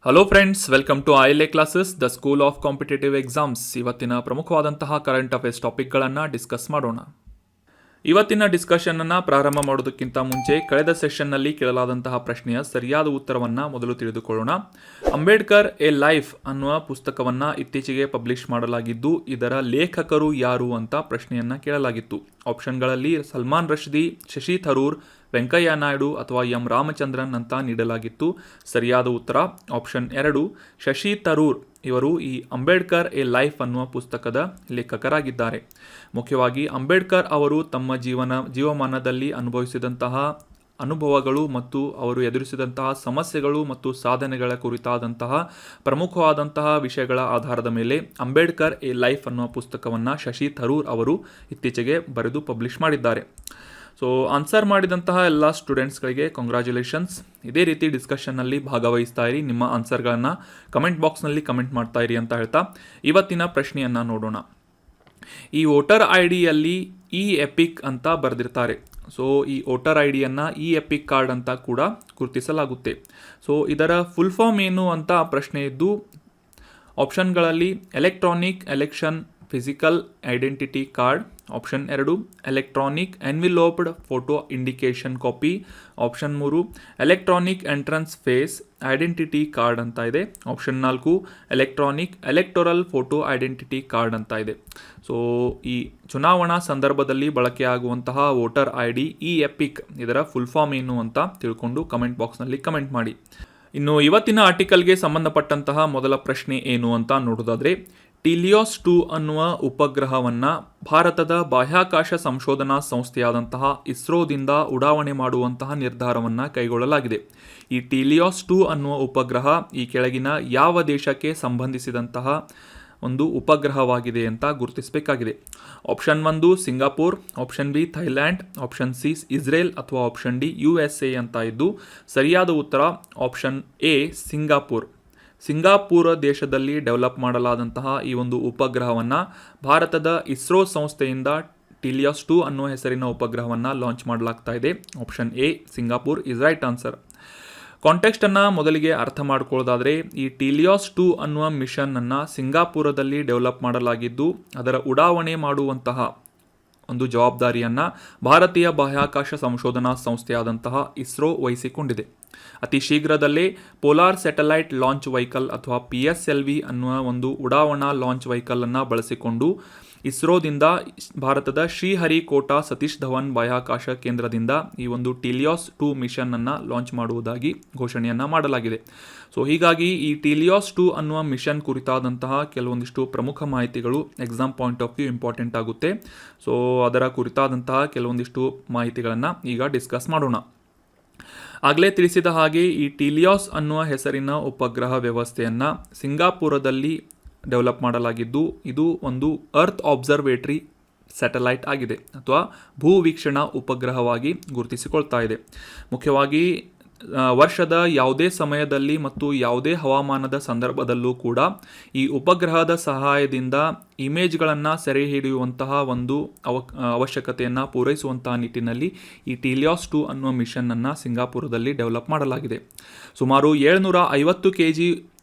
Hello friends, welcome to ILA classes, the school of competitive exams. ಇವತ್ತಿನ ಪ್ರಮುಖವಾದಂತಹ current affairs ಟಾಪಿಕ್ಗಳನ್ನು discuss ಮಾಡೋಣ. ಇವತ್ತಿನ ಡಿಸ್ಕಷನನ್ನು ಪ್ರಾರಂಭ ಮಾಡೋದಕ್ಕಿಂತ ಮುಂಚೆ ಕಳೆದ ಸೆಷನ್ನಲ್ಲಿ ಕೇಳಲಾದಂತಹ ಪ್ರಶ್ನೆಯ ಸರಿಯಾದ ಉತ್ತರವನ್ನು ಮೊದಲು ತಿಳಿದುಕೊಳ್ಳೋಣ. ಅಂಬೇಡ್ಕರ್ ಎ ಲೈಫ್ ಅನ್ನುವ ಪುಸ್ತಕವನ್ನು ಇತ್ತೀಚೆಗೆ ಪಬ್ಲಿಷ್ ಮಾಡಲಾಗಿದ್ದು, ಇದರ ಲೇಖಕರು ಯಾರು ಅಂತ ಪ್ರಶ್ನೆಯನ್ನು ಕೇಳಲಾಗಿತ್ತು. ಆಪ್ಷನ್ಗಳಲ್ಲಿ ಸಲ್ಮಾನ್ ರಶ್ದಿ, ಶಶಿ ಥರೂರ್, ವೆಂಕಯ್ಯ ನಾಯ್ಡು ಅಥವಾ ಎಂ ರಾಮಚಂದ್ರನ್ ಅಂತ ನೀಡಲಾಗಿತ್ತು. ಸರಿಯಾದ ಉತ್ತರ ಆಪ್ಷನ್ 2, ಶಶಿ ಥರೂರ್. ಇವರು ಈ ಅಂಬೇಡ್ಕರ್ ಎ ಲೈಫ್ ಅನ್ನುವ ಪುಸ್ತಕದ ಲೇಖಕರಾಗಿದ್ದಾರೆ. ಮುಖ್ಯವಾಗಿ ಅಂಬೇಡ್ಕರ್ ಅವರು ತಮ್ಮ ಜೀವಮಾನದಲ್ಲಿ ಅನುಭವಿಸಿದಂತಹ ಅನುಭವಗಳು ಮತ್ತು ಅವರು ಎದುರಿಸಿದಂತಹ ಸಮಸ್ಯೆಗಳು ಮತ್ತು ಸಾಧನೆಗಳ ಕುರಿತಾದಂತಹ ಪ್ರಮುಖವಾದಂತಹ ವಿಷಯಗಳ ಆಧಾರದ ಮೇಲೆ ಅಂಬೇಡ್ಕರ್ ಎ ಲೈಫ್ ಅನ್ನುವ ಪುಸ್ತಕವನ್ನು ಶಶಿ ಥರೂರ್ ಅವರು ಇತ್ತೀಚೆಗೆ ಬರೆದು ಪಬ್ಲಿಷ್ ಮಾಡಿದ್ದಾರೆ. ಸೊ ಆನ್ಸರ್ ಮಾಡಿದಂತಹ ಎಲ್ಲ ಸ್ಟೂಡೆಂಟ್ಸ್ಗಳಿಗೆ ಕಂಗ್ರ್ಯಾಚುಲೇಷನ್ಸ್. ಇದೇ ರೀತಿ ಡಿಸ್ಕಷನ್ನಲ್ಲಿ ಭಾಗವಹಿಸ್ತಾ ಇರಿ, ನಿಮ್ಮ ಆನ್ಸರ್ಗಳನ್ನು ಕಮೆಂಟ್ ಬಾಕ್ಸ್ನಲ್ಲಿ ಕಮೆಂಟ್ ಮಾಡ್ತಾ ಇರಿ ಅಂತ ಹೇಳ್ತಾ ಇವತ್ತಿನ ಪ್ರಶ್ನೆಯನ್ನು ನೋಡೋಣ. ಈ ವೋಟರ್ ಐ ಡಿಯಲ್ಲಿ ಇ ಎಪಿಕ್ ಅಂತ ಬರೆದಿರ್ತಾರೆ. ಸೊ ಈ ವೋಟರ್ ಐ ಡಿಯನ್ನು ಇ ಎಪಿಕ್ ಕಾರ್ಡ್ ಅಂತ ಕೂಡ ಗುರುತಿಸಲಾಗುತ್ತೆ. ಸೊ ಇದರ ಫುಲ್ ಫಾರ್ಮ್ ಏನು ಅಂತ ಪ್ರಶ್ನೆ ಇದ್ದು, ಆಪ್ಷನ್ಗಳಲ್ಲಿ electronic election physical identity card, option 2 electronic enveloped photo indication copy, option 3 electronic entrance face identity card ಅಂತ ಇದೆ, option 4 electronic electoral photo identity card ಅಂತ ಇದೆ. ಸೊ ಈ ಚುನಾವಣಾ ಸಂದರ್ಭದಲ್ಲಿ ಬಳಕೆಯಾಗುವಂತಹ voter I D E EPIC, ಇದರ ಫುಲ್ ಫಾರ್ಮ್ ಏನು ಅಂತ ತಿಳ್ಕೊಂಡು ಕಮೆಂಟ್ ಬಾಕ್ಸ್ನಲ್ಲಿ ಕಮೆಂಟ್ ಮಾಡಿ. ಇನ್ನು ಇವತ್ತಿನ ಆರ್ಟಿಕಲ್ಗೆ ಸಂಬಂಧಪಟ್ಟಂತಹ ಮೊದಲ ಪ್ರಶ್ನೆ ಏನು ಅಂತ ನೋಡೋದಾದರೆ, ಟೀಲಿಯಾಸ್ 2 ಅನ್ನುವ ಉಪಗ್ರಹವನ್ನು ಭಾರತದ ಬಾಹ್ಯಾಕಾಶ ಸಂಶೋಧನಾ ಸಂಸ್ಥೆಯಾದಂತಹ ಇಸ್ರೋದಿಂದ ಉಡಾವಣೆ ಮಾಡುವಂತಹ ನಿರ್ಧಾರವನ್ನು ಕೈಗೊಳ್ಳಲಾಗಿದೆ. ಈ ಟೀಲಿಯಾಸ್ 2 ಅನ್ನುವ ಉಪಗ್ರಹ ಈ ಕೆಳಗಿನ ಯಾವ ದೇಶಕ್ಕೆ ಸಂಬಂಧಿಸಿದಂತಹ ಒಂದು ಉಪಗ್ರಹವಾಗಿದೆ ಅಂತ ಗುರುತಿಸಬೇಕಾಗಿದೆ. Option 1 Singapore, option B Thailand, option C Israel ಅಥವಾ ಆಪ್ಷನ್ ಡಿ USA ಅಂತ ಇದ್ದು, ಸರಿಯಾದ ಉತ್ತರ ಆಪ್ಷನ್ ಎ ಸಿಂಗಾಪುರ್. ಸಿಂಗಾಪುರ ದೇಶದಲ್ಲಿ ಡೆವಲಪ್ ಮಾಡಲಾದಂತಹ ಈ ಒಂದು ಉಪಗ್ರಹವನ್ನು ಭಾರತದ ಇಸ್ರೋ ಸಂಸ್ಥೆಯಿಂದ ಟೀಲಿಯಾಸ್ 2 ಅನ್ನುವ ಹೆಸರಿನ ಉಪಗ್ರಹವನ್ನು ಲಾಂಚ್ ಮಾಡಲಾಗ್ತಾ ಇದೆ. Option A Singapore is right answer. ಕಾಂಟೆಕ್ಸ್ಟನ್ನು ಮೊದಲಿಗೆ ಅರ್ಥ ಮಾಡ್ಕೊಳ್ಳೋದಾದರೆ, ಈ ಟೀಲಿಯಾಸ್ 2 ಅನ್ನುವ ಮಿಷನ್ನನ್ನು ಸಿಂಗಾಪುರದಲ್ಲಿ ಡೆವಲಪ್ ಮಾಡಲಾಗಿದ್ದು, ಅದರ ಉಡಾವಣೆ ಮಾಡುವಂತಹ ಒಂದು ಜವಾಬ್ದಾರಿಯನ್ನು ಭಾರತೀಯ ಬಾಹ್ಯಾಕಾಶ ಸಂಶೋಧನಾ ಸಂಸ್ಥೆಯಾದಂತಹ ಇಸ್ರೋ ವಹಿಸಿಕೊಂಡಿದೆ. ಅತಿ ಶೀಘ್ರದಲ್ಲೇ ಪೋಲಾರ್ ಸ್ಯಾಟಲೈಟ್ ಲಾಂಚ್ ವೆಹಿಕಲ್ ಅಥವಾ PSLV ಅನ್ನುವ ಒಂದು ಉಡಾವಣಾ ಲಾಂಚ್ ವೆಹಿಕಲನ್ನು ಬಳಸಿಕೊಂಡು ಇಸ್ರೋದಿಂದ ಭಾರತದ ಶ್ರೀಹರಿಕೋಟಾ ಸತೀಶ್ ಧವನ್ ಬಾಹ್ಯಾಕಾಶ ಕೇಂದ್ರದಿಂದ ಈ ಒಂದು ಟೀಲಿಯಾಸ್ 2 ಮಿಷನನ್ನು ಲಾಂಚ್ ಮಾಡುವುದಾಗಿ ಘೋಷಣೆಯನ್ನು ಮಾಡಲಾಗಿದೆ. ಸೊ ಹೀಗಾಗಿ ಈ ಟೀಲಿಯಾಸ್ 2 ಅನ್ನುವ ಮಿಷನ್ ಕುರಿತಾದಂತಹ ಕೆಲವೊಂದಿಷ್ಟು ಪ್ರಮುಖ ಮಾಹಿತಿಗಳು exam point of view important ಆಗುತ್ತೆ. ಸೊ ಅದರ ಕುರಿತಾದಂತಹ ಕೆಲವೊಂದಿಷ್ಟು ಮಾಹಿತಿಗಳನ್ನು ಈಗ ಡಿಸ್ಕಸ್ ಮಾಡೋಣ. ಆಗಲೇ ತಿಳಿಸಿದ ಹಾಗೆ ಈ ಟೀಲಿಯಾಸ್ ಅನ್ನುವ ಹೆಸರಿನ ಉಪಗ್ರಹ ವ್ಯವಸ್ಥೆಯನ್ನು ಸಿಂಗಾಪುರದಲ್ಲಿ ಡೆವಲಪ್ ಮಾಡಲಾಗಿದ್ದು, ಇದು ಒಂದು ಅರ್ತ್ ಆಬ್ಸರ್ವೇಟರಿ ಸ್ಯಾಟಲೈಟ್ ಆಗಿದೆ ಅಥವಾ ಭೂವೀಕ್ಷಣಾ ಉಪಗ್ರಹವಾಗಿ ಗುರುತಿಸಿಕೊಳ್ತಾ ಇದೆ. ಮುಖ್ಯವಾಗಿ ವರ್ಷದ ಯಾವುದೇ ಸಮಯದಲ್ಲಿ ಮತ್ತು ಯಾವುದೇ ಹವಾಮಾನದ ಸಂದರ್ಭದಲ್ಲೂ ಕೂಡ ಈ ಉಪಗ್ರಹದ ಸಹಾಯದಿಂದ ಇಮೇಜ್ಗಳನ್ನು ಸೆರೆ ಹಿಡಿಯುವಂತಹ ಒಂದು ಅವಶ್ಯಕತೆಯನ್ನು ಪೂರೈಸುವಂತಹ ನಿಟ್ಟಿನಲ್ಲಿ ಈ ಟೀಲಿಯಾಸ್ 2 ಅನ್ನುವ ಮಿಷನ್ನನ್ನು ಸಿಂಗಾಪುರದಲ್ಲಿ ಡೆವಲಪ್ ಮಾಡಲಾಗಿದೆ. ಸುಮಾರು 750 kg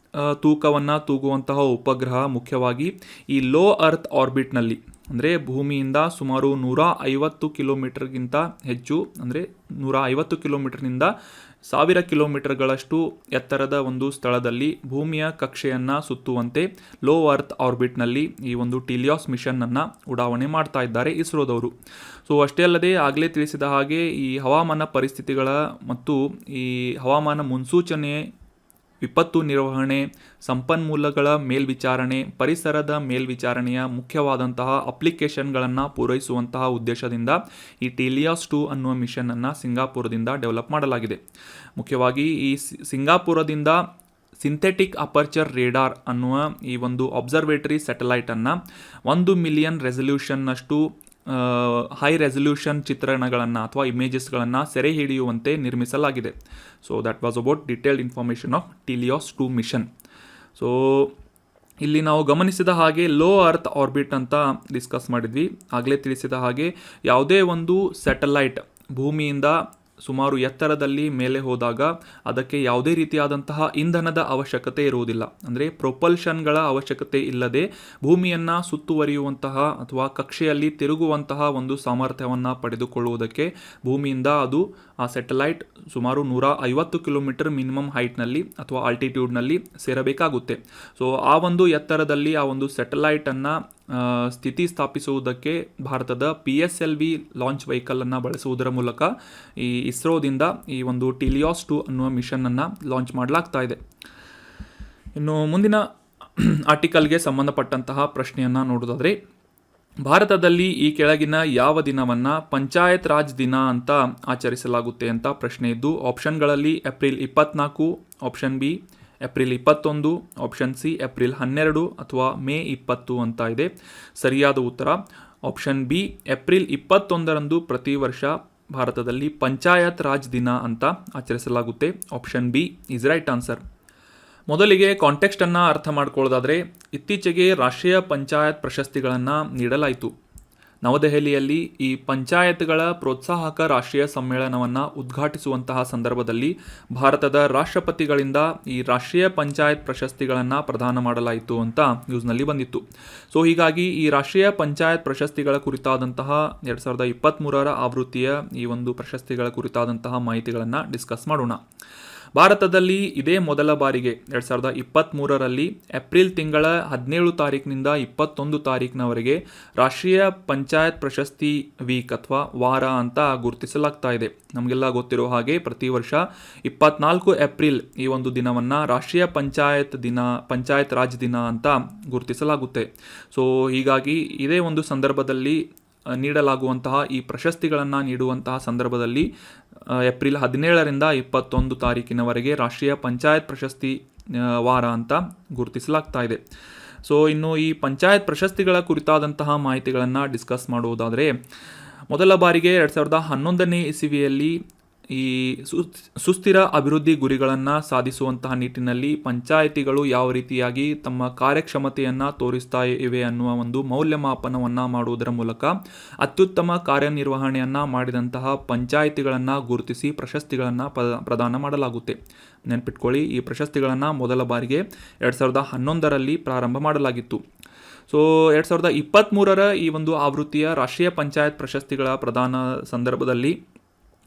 ತೂಕವನ್ನು ತೂಗುವಂತಹ ಉಪಗ್ರಹ ಮುಖ್ಯವಾಗಿ ಈ ಲೋ ಅರ್ತ್ ಆರ್ಬಿಟ್ನಲ್ಲಿ, ಅಂದರೆ ಭೂಮಿಯಿಂದ ಸುಮಾರು 150 ಕಿಲೋಮೀಟರ್ಗಿಂತ ಹೆಚ್ಚು, ಅಂದರೆ 150 ಕಿಲೋಮೀಟರ್ನಿಂದ 1000 ಕಿಲೋಮೀಟರ್ಗಳಷ್ಟು ಎತ್ತರದ ಒಂದು ಸ್ಥಳದಲ್ಲಿ ಭೂಮಿಯ ಕಕ್ಷೆಯನ್ನು ಸುತ್ತುವಂತೆ ಲೋ ಅರ್ತ್ ಆರ್ಬಿಟ್ನಲ್ಲಿ ಈ ಒಂದು ಟೀಲಿಯಾಸ್ ಮಿಷನ್ನನ್ನು ಉಡಾವಣೆ ಮಾಡ್ತಾ ಇದ್ದಾರೆ ಇಸ್ರೋದವರು. ಸೊ ಅಷ್ಟೇ ಅಲ್ಲದೆ ಆಗಲೇ ತಿಳಿಸಿದ ಹಾಗೆ ಈ ಹವಾಮಾನ ಪರಿಸ್ಥಿತಿಗಳ ಮತ್ತು ಈ ಹವಾಮಾನ ಮುನ್ಸೂಚನೆ, ವಿಪತ್ತು ನಿರ್ವಹಣೆ, ಸಂಪನ್ಮೂಲಗಳ ಮೇಲ್ವಿಚಾರಣೆ, ಪರಿಸರದ ಮೇಲ್ವಿಚಾರಣೆಯ ಮುಖ್ಯವಾದಂತಹ ಅಪ್ಲಿಕೇಶನ್ಗಳನ್ನು ಪೂರೈಸುವಂತಹ ಉದ್ದೇಶದಿಂದ ಈ ಟೀಲಿಯಾಸ್ 2 ಅನ್ನುವ ಮಿಷನನ್ನು ಸಿಂಗಾಪುರದಿಂದ ಡೆವಲಪ್ ಮಾಡಲಾಗಿದೆ. ಮುಖ್ಯವಾಗಿ ಈ ಸಿಂಗಾಪುರದಿಂದ ಸಿಂಥೆಟಿಕ್ ಅಪರ್ಚರ್ ರೇಡಾರ್ ಅನ್ನುವ ಈ ಒಂದು ಅಬ್ಸರ್ವೇಟರಿ ಸ್ಯಾಟಲೈಟನ್ನು 1 ಮಿಲಿಯನ್ ರೆಸಲ್ಯೂಷನ್ನಷ್ಟು ಹೈ ರೆಸಲ್ಯೂಷನ್ ಚಿತ್ರಣಗಳನ್ನು ಅಥವಾ ಇಮೇಜಸ್ಗಳನ್ನು ಸೆರೆ ಹಿಡಿಯುವಂತೆ ನಿರ್ಮಿಸಲಾಗಿದೆ. So that was about detailed information of TeLEOS 2 mission. So ಇಲ್ಲಿ ನಾವು ಗಮನಿಸಿದ ಹಾಗೆ ಲೋ ಅರ್ತ್ ಆರ್ಬಿಟ್ ಅಂತ ಡಿಸ್ಕಸ್ ಮಾಡಿದ್ವಿ. ಆಗಲೇ ತಿಳಿಸಿದ ಹಾಗೆ ಯಾವುದೇ ಒಂದು ಸ್ಯಾಟಲೈಟ್ ಭೂಮಿಯಿಂದ ಸುಮಾರು ಎತ್ತರದಲ್ಲಿ ಮೇಲೆ ಹೋದಾಗ ಅದಕ್ಕೆ ಯಾವುದೇ ರೀತಿಯಾದಂತಹ ಇಂಧನದ ಅವಶ್ಯಕತೆ ಇರುವುದಿಲ್ಲ. ಅಂದರೆ ಪ್ರೊಪಲ್ಷನ್ಗಳ ಅವಶ್ಯಕತೆ ಇಲ್ಲದೆ ಭೂಮಿಯನ್ನು ಸುತ್ತುವರಿಯುವಂತಹ ಅಥವಾ ಕಕ್ಷೆಯಲ್ಲಿ ತಿರುಗುವಂತಹ ಒಂದು ಸಾಮರ್ಥ್ಯವನ್ನು ಪಡೆದುಕೊಳ್ಳುವುದಕ್ಕೆ ಭೂಮಿಯಿಂದ ಅದು ಆ ಸ್ಯಾಟಲೈಟ್ ಸುಮಾರು 150 ಕಿಲೋಮೀಟರ್ ಮಿನಿಮಮ್ ಹೈಟ್ನಲ್ಲಿ ಅಥವಾ ಆಲ್ಟಿಟ್ಯೂಡ್ನಲ್ಲಿ ಸೇರಬೇಕಾಗುತ್ತೆ. ಸೊ ಆ ಒಂದು ಎತ್ತರದಲ್ಲಿ ಆ ಒಂದು ಸ್ಯಾಟಲೈಟನ್ನು ಸ್ಥಿತಿ ಸ್ಥಾಪಿಸುವುದಕ್ಕೆ ಭಾರತದ PSLV ಲಾಂಚ್ ವೆಹಿಕಲನ್ನು ಬಳಸುವುದರ ಮೂಲಕ ಈ ಇಸ್ರೋದಿಂದ ಈ ಒಂದು ಟೀಲಿಯಾಸ್ 2 ಅನ್ನುವ ಮಿಷನನ್ನು ಲಾಂಚ್ ಮಾಡಲಾಗ್ತಾ ಇದೆ. ಇನ್ನು ಮುಂದಿನ ಆರ್ಟಿಕಲ್ಗೆ ಸಂಬಂಧಪಟ್ಟಂತಹ ಪ್ರಶ್ನೆಯನ್ನು ನೋಡೋದಾದರೆ, ಭಾರತದಲ್ಲಿ ಈ ಕೆಳಗಿನ ಯಾವ ದಿನವನ್ನು ಪಂಚಾಯತ್ ರಾಜ್ ದಿನ ಅಂತ ಆಚರಿಸಲಾಗುತ್ತೆ ಅಂತ ಪ್ರಶ್ನೆ ಇದ್ದು, ಆಪ್ಷನ್ಗಳಲ್ಲಿ April 24, option B April 21, option C April 12 ಅಥವಾ ಮೇ 20 ಅಂತ ಇದೆ. ಸರಿಯಾದ ಉತ್ತರ ಆಪ್ಷನ್ ಬಿ ಏಪ್ರಿಲ್ 21ರಂದು ಪ್ರತಿ ವರ್ಷ ಭಾರತದಲ್ಲಿ ಪಂಚಾಯತ್ ರಾಜ್ ದಿನ ಅಂತ ಆಚರಿಸಲಾಗುತ್ತೆ. Option B is right answer. ಮೊದಲಿಗೆ ಕಾಂಟೆಕ್ಸ್ಟನ್ನು ಅರ್ಥ ಮಾಡ್ಕೊಳ್ಳೋದಾದರೆ, ಇತ್ತೀಚೆಗೆ ರಾಷ್ಟ್ರೀಯ ಪಂಚಾಯತ್ ಪ್ರಶಸ್ತಿಗಳನ್ನು ನೀಡಲಾಯಿತು. ನವದೆಹಲಿಯಲ್ಲಿ ಈ ಪಂಚಾಯತ್ಗಳ ಪ್ರೋತ್ಸಾಹಕ ರಾಷ್ಟ್ರೀಯ ಸಮ್ಮೇಳನವನ್ನು ಉದ್ಘಾಟಿಸುವಂತಹ ಸಂದರ್ಭದಲ್ಲಿ ಭಾರತದ ರಾಷ್ಟ್ರಪತಿಗಳಿಂದ ಈ ರಾಷ್ಟ್ರೀಯ ಪಂಚಾಯತ್ ಪ್ರಶಸ್ತಿಗಳನ್ನು ಪ್ರದಾನ ಮಾಡಲಾಯಿತು ಅಂತ ನ್ಯೂಸ್ನಲ್ಲಿ ಬಂದಿತ್ತು. ಸೊ ಹೀಗಾಗಿ ಈ ರಾಷ್ಟ್ರೀಯ ಪಂಚಾಯತ್ ಪ್ರಶಸ್ತಿಗಳ ಕುರಿತಾದಂತಹ 2023ರ ಆವೃತ್ತಿಯ ಈ ಒಂದು ಪ್ರಶಸ್ತಿಗಳ ಕುರಿತಾದಂತಹ ಮಾಹಿತಿಗಳನ್ನು ಡಿಸ್ಕಸ್ ಮಾಡೋಣ. ಭಾರತದಲ್ಲಿ ಇದೇ ಮೊದಲ ಬಾರಿಗೆ 2023ರಲ್ಲಿ ಏಪ್ರಿಲ್ ತಿಂಗಳ 17 ತಾರೀಕಿನಿಂದ 21 ತಾರೀಕಿನವರೆಗೆ ರಾಷ್ಟ್ರೀಯ ಪಂಚಾಯತ್ ಪ್ರಶಸ್ತಿ ವೀಕ್ ಅಥವಾ ವಾರ ಅಂತ ಗುರುತಿಸಲಾಗ್ತಾ ಇದೆ. ನಮಗೆಲ್ಲ ಗೊತ್ತಿರೋ ಹಾಗೆ ಪ್ರತಿ ವರ್ಷ 24 ಏಪ್ರಿಲ್ ಈ ಒಂದು ದಿನವನ್ನು ರಾಷ್ಟ್ರೀಯ ಪಂಚಾಯತ್ ರಾಜ್ ದಿನ ಅಂತ ಗುರುತಿಸಲಾಗುತ್ತೆ. ಸೊ ಹೀಗಾಗಿ ಇದೇ ಒಂದು ಸಂದರ್ಭದಲ್ಲಿ ನೀಡಲಾಗುವಂತಹ ಈ ಪ್ರಶಸ್ತಿಗಳನ್ನು ನೀಡುವಂತಹ ಸಂದರ್ಭದಲ್ಲಿ ಏಪ್ರಿಲ್ 17ರಿಂದ 21 ತಾರೀಕಿನವರೆಗೆ ರಾಷ್ಟ್ರೀಯ ಪಂಚಾಯತ್ ಪ್ರಶಸ್ತಿ ವಾರ ಅಂತ ಗುರುತಿಸಲಾಗ್ತಾ ಇದೆ. ಸೊ ಇನ್ನು ಈ ಪಂಚಾಯತ್ ಪ್ರಶಸ್ತಿಗಳ ಕುರಿತಾದಂತಹ ಮಾಹಿತಿಗಳನ್ನು ಡಿಸ್ಕಸ್ ಮಾಡುವುದಾದರೆ, ಮೊದಲ ಬಾರಿಗೆ 2011ನೇ ಇಸವಿಯಲ್ಲಿ ಈ ಸುಸ್ಥಿರ ಅಭಿವೃದ್ಧಿ ಗುರಿಗಳನ್ನು ಸಾಧಿಸುವಂತಹ ನಿಟ್ಟಿನಲ್ಲಿ ಪಂಚಾಯಿತಿಗಳು ಯಾವ ರೀತಿಯಾಗಿ ತಮ್ಮ ಕಾರ್ಯಕ್ಷಮತೆಯನ್ನು ತೋರಿಸ್ತಾ ಇವೆ ಅನ್ನುವ ಒಂದು ಮೌಲ್ಯಮಾಪನವನ್ನು ಮಾಡುವುದರ ಮೂಲಕ ಅತ್ಯುತ್ತಮ ಕಾರ್ಯನಿರ್ವಹಣೆಯನ್ನು ಮಾಡಿದಂತಹ ಪಂಚಾಯಿತಿಗಳನ್ನು ಗುರುತಿಸಿ ಪ್ರಶಸ್ತಿಗಳನ್ನು ಪ್ರದಾನ ಮಾಡಲಾಗುತ್ತೆ. ನೆನಪಿಟ್ಕೊಳ್ಳಿ, ಈ ಪ್ರಶಸ್ತಿಗಳನ್ನು ಮೊದಲ ಬಾರಿಗೆ 2011ರಲ್ಲಿ ಪ್ರಾರಂಭ ಮಾಡಲಾಗಿತ್ತು. ಸೊ 2023ರ ಈ ಒಂದು ಆವೃತ್ತಿಯ ರಾಷ್ಟ್ರೀಯ ಪಂಚಾಯತ್ ಪ್ರಶಸ್ತಿಗಳ ಪ್ರದಾನ ಸಂದರ್ಭದಲ್ಲಿ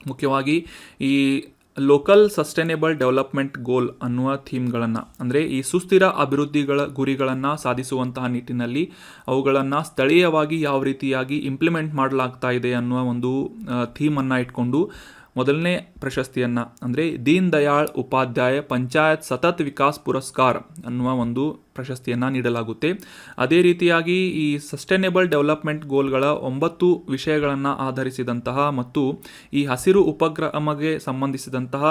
ಮುಖ್ಯವಾಗಿ ಈ ಲೋಕಲ್ ಸಸ್ಟೈನೇಬಲ್ ಡೆವಲಪ್ಮೆಂಟ್ ಗೋಲ್ ಅನ್ನುವ ಥೀಮ್ಗಳನ್ನು, ಅಂದರೆ ಈ ಸುಸ್ಥಿರ ಅಭಿವೃದ್ಧಿಗಳ ಗುರಿಗಳನ್ನು ಸಾಧಿಸುವಂತಹ ನಿಟ್ಟಿನಲ್ಲಿ ಅವುಗಳನ್ನು ಸ್ಥಳೀಯವಾಗಿ ಯಾವ ರೀತಿಯಾಗಿ ಇಂಪ್ಲಿಮೆಂಟ್ ಮಾಡಲಾಗ್ತಾ ಇದೆ ಅನ್ನುವ ಒಂದು ಥೀಮನ್ನು ಇಟ್ಕೊಂಡು ಮೊದಲನೇ ಪ್ರಶಸ್ತಿಯನ್ನು, ಅಂದರೆ ದೀನ್ ದಯಾಳ್ ಉಪಾಧ್ಯಾಯ ಪಂಚಾಯತ್ ಸತತ್ ವಿಕಾಸ್ ಪುರಸ್ಕಾರ್ ಅನ್ನುವ ಒಂದು ಪ್ರಶಸ್ತಿಯನ್ನು ನೀಡಲಾಗುತ್ತೆ. ಅದೇ ರೀತಿಯಾಗಿ ಈ ಸಸ್ಟೈನೇಬಲ್ ಡೆವಲಪ್ಮೆಂಟ್ ಗೋಲ್ಗಳ 9 ವಿಷಯಗಳನ್ನು ಆಧರಿಸಿದಂತಹ ಮತ್ತು ಈ ಹಸಿರು ಉಪಕ್ರಮಗೆ ಸಂಬಂಧಿಸಿದಂತಹ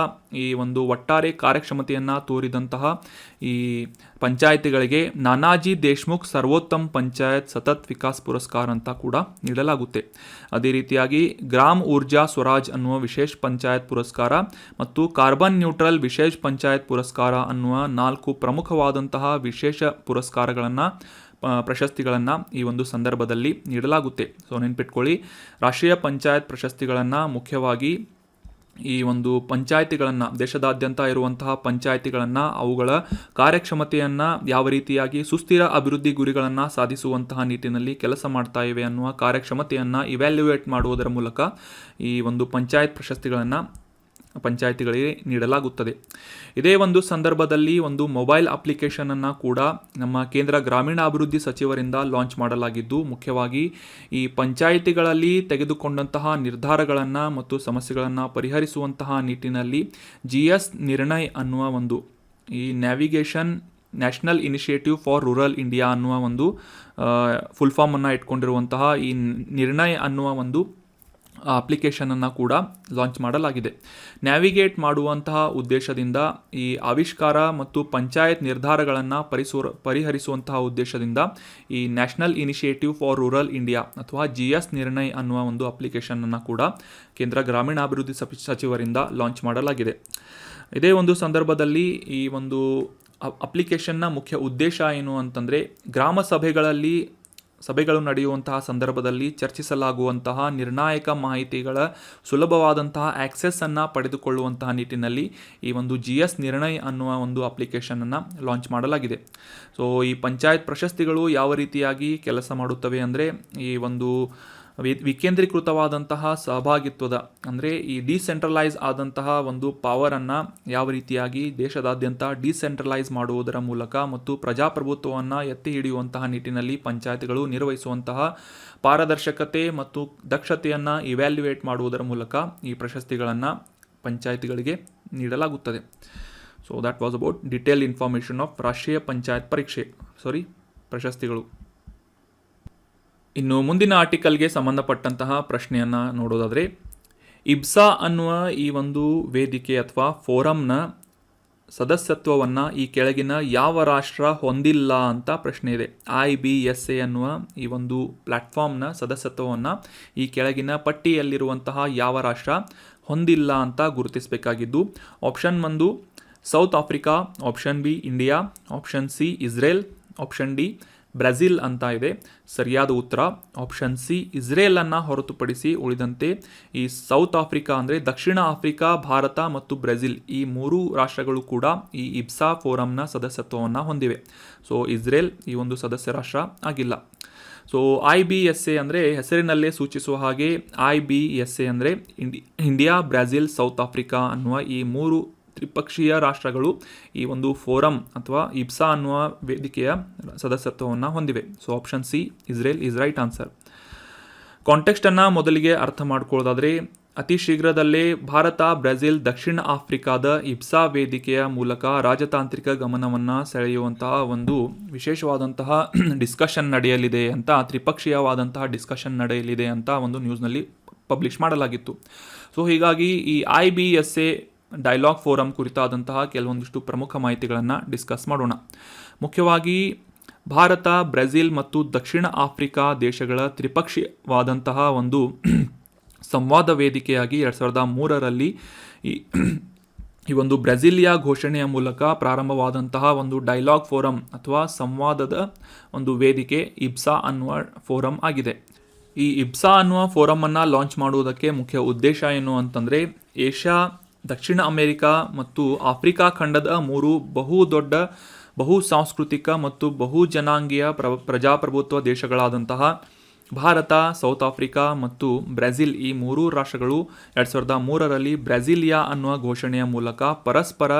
ಈ ಒಂದು ಒಟ್ಟಾರೆ ಕಾರ್ಯಕ್ಷಮತೆಯನ್ನು ತೋರಿದಂತಹ ಈ ಪಂಚಾಯಿತಿಗಳಿಗೆ ನಾನಾಜಿ ದೇಶ್ಮುಖ್ ಸರ್ವೋತ್ತಮ್ ಪಂಚಾಯತ್ ಸತತ್ ವಿಕಾಸ್ ಪುರಸ್ಕಾರ ಅಂತ ಕೂಡ ನೀಡಲಾಗುತ್ತೆ. ಅದೇ ರೀತಿಯಾಗಿ ಗ್ರಾಮ್ ಊರ್ಜಾ ಸ್ವರಾಜ್ ಅನ್ನುವ ವಿಶೇಷ ಪಂಚಾಯತ್ ಪುರಸ್ಕಾರ ಮತ್ತು ಕಾರ್ಬನ್ ನ್ಯೂಟ್ರಲ್ ವಿಶೇಷ ಪಂಚಾಯತ್ ಪುರಸ್ಕಾರ ಅನ್ನುವ 4 ಪ್ರಮುಖವಾದಂತಹ ವಿಶೇಷ ಪ್ರಶಸ್ತಿಗಳನ್ನು ಈ ಒಂದು ಸಂದರ್ಭದಲ್ಲಿ ನೀಡಲಾಗುತ್ತೆ. ಸೊ ನೆನ್ಪಿಟ್ಕೊಳ್ಳಿ, ರಾಷ್ಟ್ರೀಯ ಪಂಚಾಯತ್ ಪ್ರಶಸ್ತಿಗಳನ್ನು ಮುಖ್ಯವಾಗಿ ಈ ಒಂದು ಪಂಚಾಯಿತಿಗಳನ್ನು, ದೇಶದಾದ್ಯಂತ ಇರುವಂತಹ ಪಂಚಾಯಿತಿಗಳನ್ನು ಅವುಗಳ ಕಾರ್ಯಕ್ಷಮತೆಯನ್ನು ಯಾವ ರೀತಿಯಾಗಿ ಸುಸ್ಥಿರ ಅಭಿವೃದ್ಧಿ ಗುರಿಗಳನ್ನು ಸಾಧಿಸುವಂತಹ ನಿಟ್ಟಿನಲ್ಲಿ ಕೆಲಸ ಮಾಡ್ತಾ ಇವೆ ಅನ್ನುವ ಕಾರ್ಯಕ್ಷಮತೆಯನ್ನು ಇವ್ಯಾಲ್ಯುಯೇಟ್ ಮಾಡುವುದರ ಮೂಲಕ ಈ ಒಂದು ಪಂಚಾಯತ್ ಪ್ರಶಸ್ತಿಗಳನ್ನು ಪಂಚಾಯಿತಿಗಳಿಗೆ ನೀಡಲಾಗುತ್ತದೆ. ಇದೇ ಒಂದು ಸಂದರ್ಭದಲ್ಲಿ ಒಂದು ಮೊಬೈಲ್ ಅಪ್ಲಿಕೇಶನನ್ನು ಕೂಡ ನಮ್ಮ ಕೇಂದ್ರ ಗ್ರಾಮೀಣಾಭಿವೃದ್ಧಿ ಸಚಿವರಿಂದ ಲಾಂಚ್ ಮಾಡಲಾಗಿದ್ದು, ಮುಖ್ಯವಾಗಿ ಈ ಪಂಚಾಯಿತಿಗಳಲ್ಲಿ ತೆಗೆದುಕೊಂಡಂತಹ ನಿರ್ಧಾರಗಳನ್ನು ಮತ್ತು ಸಮಸ್ಯೆಗಳನ್ನು ಪರಿಹರಿಸುವಂತಹ ನಿಟ್ಟಿನಲ್ಲಿ GS ನಿರ್ಣಯ್ ಅನ್ನುವ ಒಂದು ಈ national initiative for rural India ಅನ್ನುವ ಒಂದು ಫುಲ್ ಫಾರ್ಮನ್ನು ಇಟ್ಕೊಂಡಿರುವಂತಹ ಈ ನಿರ್ಣಯ್ ಅನ್ನುವ ಒಂದು ಅಪ್ಲಿಕೇಶನನ್ನು ಕೂಡ ಲಾಂಚ್ ಮಾಡಲಾಗಿದೆ. ನ್ಯಾವಿಗೇಟ್ ಮಾಡುವಂತಹ ಉದ್ದೇಶದಿಂದ, ಈ ಆವಿಷ್ಕಾರ ಮತ್ತು ಪಂಚಾಯತ್ ನಿರ್ಧಾರಗಳನ್ನು ಪರಿಹರಿಸುವಂತಹ ಉದ್ದೇಶದಿಂದ ಈ national initiative for rural India ಅಥವಾ GS ನಿರ್ಣಯ್ ಅನ್ನುವ ಒಂದು ಅಪ್ಲಿಕೇಶನನ್ನು ಕೂಡ ಕೇಂದ್ರ ಗ್ರಾಮೀಣಾಭಿವೃದ್ಧಿ ಸಚಿವರಿಂದ ಲಾಂಚ್ ಮಾಡಲಾಗಿದೆ. ಇದೇ ಒಂದು ಸಂದರ್ಭದಲ್ಲಿ ಈ ಒಂದು ಅಪ್ಲಿಕೇಶನ್ನ ಮುಖ್ಯ ಉದ್ದೇಶ ಏನು ಅಂತಂದರೆ, ಗ್ರಾಮ ಸಭೆಗಳಲ್ಲಿ ಸಭೆಗಳು ನಡೆಯುವಂತಹ ಸಂದರ್ಭದಲ್ಲಿ ಚರ್ಚಿಸಲಾಗುವಂತಹ ನಿರ್ಣಾಯಕ ಮಾಹಿತಿಗಳ ಸುಲಭವಾದಂತಹ ಆಕ್ಸೆಸ್ಸನ್ನು ಪಡೆದುಕೊಳ್ಳುವಂತಹ ನಿಟ್ಟಿನಲ್ಲಿ ಈ ಒಂದು GS ನಿರ್ಣಯ ಅನ್ನುವ ಒಂದು ಅಪ್ಲಿಕೇಶನನ್ನು ಲಾಂಚ್ ಮಾಡಲಾಗಿದೆ. ಸೊ ಈ ಪಂಚಾಯತ್ ಪ್ರಶಸ್ತಿಗಳು ಯಾವ ರೀತಿಯಾಗಿ ಕೆಲಸ ಮಾಡುತ್ತವೆ ಅಂದರೆ ಈ ಒಂದು ವಿಕೇಂದ್ರೀಕೃತವಾದಂತಹ ಸಹಭಾಗಿತ್ವದ ಅಂದರೆ ಈ ಡಿಸೆಂಟ್ರಲೈಸ್ ಆದಂತಹ ಒಂದು ಪವರನ್ನು ಯಾವ ರೀತಿಯಾಗಿ ದೇಶದಾದ್ಯಂತ ಡಿಸೆಂಟ್ರಲೈಸ್ ಮಾಡುವುದರ ಮೂಲಕ ಮತ್ತು ಪ್ರಜಾಪ್ರಭುತ್ವವನ್ನು ಎತ್ತಿ ಹಿಡಿಯುವಂತಹ ನಿಟ್ಟಿನಲ್ಲಿ ಪಂಚಾಯತ್ಗಳು ನಿರ್ವಹಿಸುವಂತಹ ಪಾರದರ್ಶಕತೆ ಮತ್ತು ದಕ್ಷತೆಯನ್ನು ಇವ್ಯಾಲ್ಯುಯೇಟ್ ಮಾಡುವುದರ ಮೂಲಕ ಈ ಪ್ರಶಸ್ತಿಗಳನ್ನು ಪಂಚಾಯತ್ಗಳಿಗೆ ನೀಡಲಾಗುತ್ತದೆ. So that was about detail information of ರಾಷ್ಟ್ರೀಯ ಪಂಚಾಯತ್ ಪ್ರಶಸ್ತಿಗಳು. ಇನ್ನು ಮುಂದಿನ ಆರ್ಟಿಕಲ್ಗೆ ಸಂಬಂಧಪಟ್ಟಂತಹ ಪ್ರಶ್ನೆಯನ್ನು ನೋಡೋದಾದರೆ, ಇಬ್ಸಾ ಅನ್ನುವ ಈ ಒಂದು ವೇದಿಕೆ ಅಥವಾ ಫೋರಮ್ನ ಸದಸ್ಯತ್ವವನ್ನು ಈ ಕೆಳಗಿನ ಯಾವ ರಾಷ್ಟ್ರ ಹೊಂದಿಲ್ಲ ಅಂತ ಪ್ರಶ್ನೆ ಇದೆ. IBSA ಅನ್ನುವ ಈ ಒಂದು ಪ್ಲ್ಯಾಟ್ಫಾರ್ಮ್ನ ಸದಸ್ಯತ್ವವನ್ನು ಈ ಕೆಳಗಿನ ಪಟ್ಟಿಯಲ್ಲಿರುವಂತಹ ಯಾವ ರಾಷ್ಟ್ರ ಹೊಂದಿಲ್ಲ ಅಂತ ಗುರುತಿಸಬೇಕಾಗಿದ್ದು, option 1 South Africa, option B India, option C Israel, option D Brazil ಅಂತ ಇದೆ. ಸರಿಯಾದ ಉತ್ತರ ಆಪ್ಷನ್ C ಇಸ್ರೇಲನ್ನು ಹೊರತುಪಡಿಸಿ ಉಳಿದಂತೆ ಈ ಸೌತ್ ಆಫ್ರಿಕಾ ಅಂದರೆ ದಕ್ಷಿಣ ಆಫ್ರಿಕಾ, ಭಾರತ ಮತ್ತು ಬ್ರೆಜಿಲ್ ಈ 3 ರಾಷ್ಟ್ರಗಳು ಕೂಡ ಈ ಇಬ್ಸಾ ಫೋರಮ್ನ ಸದಸ್ಯತ್ವವನ್ನು ಹೊಂದಿವೆ. ಸೊ ಇಸ್ರೇಲ್ ಈ ಒಂದು ಸದಸ್ಯ ರಾಷ್ಟ್ರ ಆಗಿಲ್ಲ. ಸೊ IBSA ಅಂದರೆ ಹೆಸರಿನಲ್ಲೇ ಸೂಚಿಸುವ ಹಾಗೆ IBSA ಅಂದರೆ ಇಂಡಿಯಾ, ಬ್ರೆಜಿಲ್, ಸೌತ್ ಆಫ್ರಿಕಾ ಅನ್ನುವ ಈ 3 ತ್ರಿಪಕ್ಷೀಯ ರಾಷ್ಟ್ರಗಳು ಈ ಒಂದು ಫೋರಮ್ ಅಥವಾ ಇಬ್ಸಾ ಅನ್ನುವ ವೇದಿಕೆಯ ಸದಸ್ಯತ್ವವನ್ನು ಹೊಂದಿವೆ. So option C Israel is right answer. ಕಾಂಟೆಕ್ಸ್ಟನ್ನು ಮೊದಲಿಗೆ ಅರ್ಥ ಮಾಡ್ಕೊಳ್ಳೋದಾದರೆ, ಅತಿ ಶೀಘ್ರದಲ್ಲೇ ಭಾರತ, ಬ್ರೆಜಿಲ್, ದಕ್ಷಿಣ ಆಫ್ರಿಕಾದ ಇಬ್ಸಾ ವೇದಿಕೆಯ ಮೂಲಕ ರಾಜತಾಂತ್ರಿಕ ಗಮನವನ್ನು ಸೆಳೆಯುವಂತಹ ಒಂದು ವಿಶೇಷವಾದಂತಹ ಡಿಸ್ಕಷನ್ ನಡೆಯಲಿದೆ ಅಂತ, ತ್ರಿಪಕ್ಷೀಯವಾದಂತಹ ಡಿಸ್ಕಷನ್ ನಡೆಯಲಿದೆ ಅಂತ ಒಂದು ನ್ಯೂಸ್ನಲ್ಲಿ ಪಬ್ಲಿಷ್ ಮಾಡಲಾಗಿತ್ತು. ಸೊ ಹೀಗಾಗಿ ಈ IBSA ಡೈಲಾಗ್ ಫೋರಮ್ ಕುರಿತಾದಂತಹ ಕೆಲವೊಂದಿಷ್ಟು ಪ್ರಮುಖ ಮಾಹಿತಿಗಳನ್ನು ಡಿಸ್ಕಸ್ ಮಾಡೋಣ. ಮುಖ್ಯವಾಗಿ ಭಾರತ, ಬ್ರೆಜಿಲ್ ಮತ್ತು ದಕ್ಷಿಣ ಆಫ್ರಿಕಾ ದೇಶಗಳ ತ್ರಿಪಕ್ಷೀಯವಾದಂತಹ ಒಂದು ಸಂವಾದ ವೇದಿಕೆಯಾಗಿ 2003ರಲ್ಲಿ ಈ ಒಂದು ಬ್ರೆಜಿಲಿಯಾ ಘೋಷಣೆಯ ಮೂಲಕ ಪ್ರಾರಂಭವಾದಂತಹ ಒಂದು ಡೈಲಾಗ್ ಫೋರಮ್ ಅಥವಾ ಸಂವಾದದ ಒಂದು ವೇದಿಕೆ ಇಬ್ಸಾ ಅನ್ನುವ ಫೋರಮ್ ಆಗಿದೆ. ಈ ಇಬ್ಸಾ ಅನ್ನುವ ಫೋರಮನ್ನು ಲಾಂಚ್ ಮಾಡುವುದಕ್ಕೆ ಮುಖ್ಯ ಉದ್ದೇಶ ಏನು ಅಂತಂದರೆ, ಏಷ್ಯಾ, ದಕ್ಷಿಣ ಅಮೆರಿಕಾ ಮತ್ತು ಆಫ್ರಿಕಾ ಖಂಡದ 3 ಬಹು ಸಾಂಸ್ಕೃತಿಕ ಮತ್ತು ಬಹು ಜನಾಂಗೀಯ ಪ್ರಜಾಪ್ರಭುತ್ವ ದೇಶಗಳಾದಂತಹ ಭಾರತ, ಸೌತ್ ಆಫ್ರಿಕಾ ಮತ್ತು ಬ್ರೆಜಿಲ್ ಈ 3 ರಾಷ್ಟ್ರಗಳು 2003ರಲ್ಲಿ ಬ್ರೆಜಿಲಿಯಾ ಅನ್ನುವ ಘೋಷಣೆಯ ಮೂಲಕ ಪರಸ್ಪರ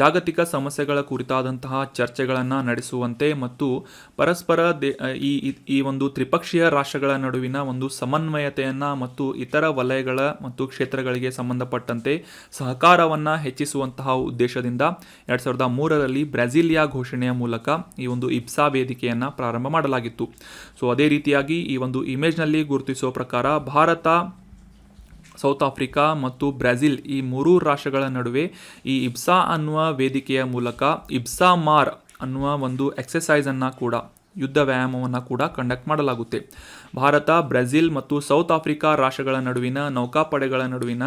ಜಾಗತಿಕ ಸಮಸ್ಯೆಗಳ ಕುರಿತಾದಂತಹ ಚರ್ಚೆಗಳನ್ನು ನಡೆಸುವಂತೆ ಮತ್ತು ಪರಸ್ಪರ ಈ ಒಂದು ತ್ರಿಪಕ್ಷೀಯ ರಾಷ್ಟ್ರಗಳ ನಡುವಿನ ಒಂದು ಸಮನ್ವಯತೆಯನ್ನು ಮತ್ತು ಇತರ ವಲಯಗಳ ಮತ್ತು ಕ್ಷೇತ್ರಗಳಿಗೆ ಸಂಬಂಧಪಟ್ಟಂತೆ ಸಹಕಾರವನ್ನು ಹೆಚ್ಚಿಸುವಂತಹ ಉದ್ದೇಶದಿಂದ 2003ರಲ್ಲಿ ಬ್ರೆಜಿಲಿಯಾ ಘೋಷಣೆಯ ಮೂಲಕ ಈ ಒಂದು ಇಬ್ಸಾ ವೇದಿಕೆಯನ್ನು ಪ್ರಾರಂಭ ಮಾಡಲಾಗಿತ್ತು. ಸೊ ಅದೇ ರೀತಿಯಾಗಿ ಈ ಒಂದು ಇಮೇಜ್ನಲ್ಲಿ ಗುರುತಿಸುವ ಪ್ರಕಾರ ಭಾರತ, ಸೌತ್ ಆಫ್ರಿಕಾ ಮತ್ತು ಬ್ರೆಜಿಲ್ ಈ 3 ರಾಷ್ಟ್ರಗಳ ನಡುವೆ ಈ ಇಬ್ಸಾ ಅನ್ನುವ ವೇದಿಕೆಯ ಮೂಲಕ ಇಬ್ಸಾ ಮಾರ್ ಅನ್ನುವ ಒಂದು ಎಕ್ಸಸೈಸನ್ನು ಕೂಡ, ಯುದ್ಧ ವ್ಯಾಯಾಮವನ್ನು ಕೂಡ ಕಂಡಕ್ಟ್ ಮಾಡಲಾಗುತ್ತೆ. ಭಾರತ, ಬ್ರೆಜಿಲ್ ಮತ್ತು ಸೌತ್ ಆಫ್ರಿಕಾ ರಾಷ್ಟ್ರಗಳ ನಡುವಿನ ನೌಕಾಪಡೆಗಳ ನಡುವಿನ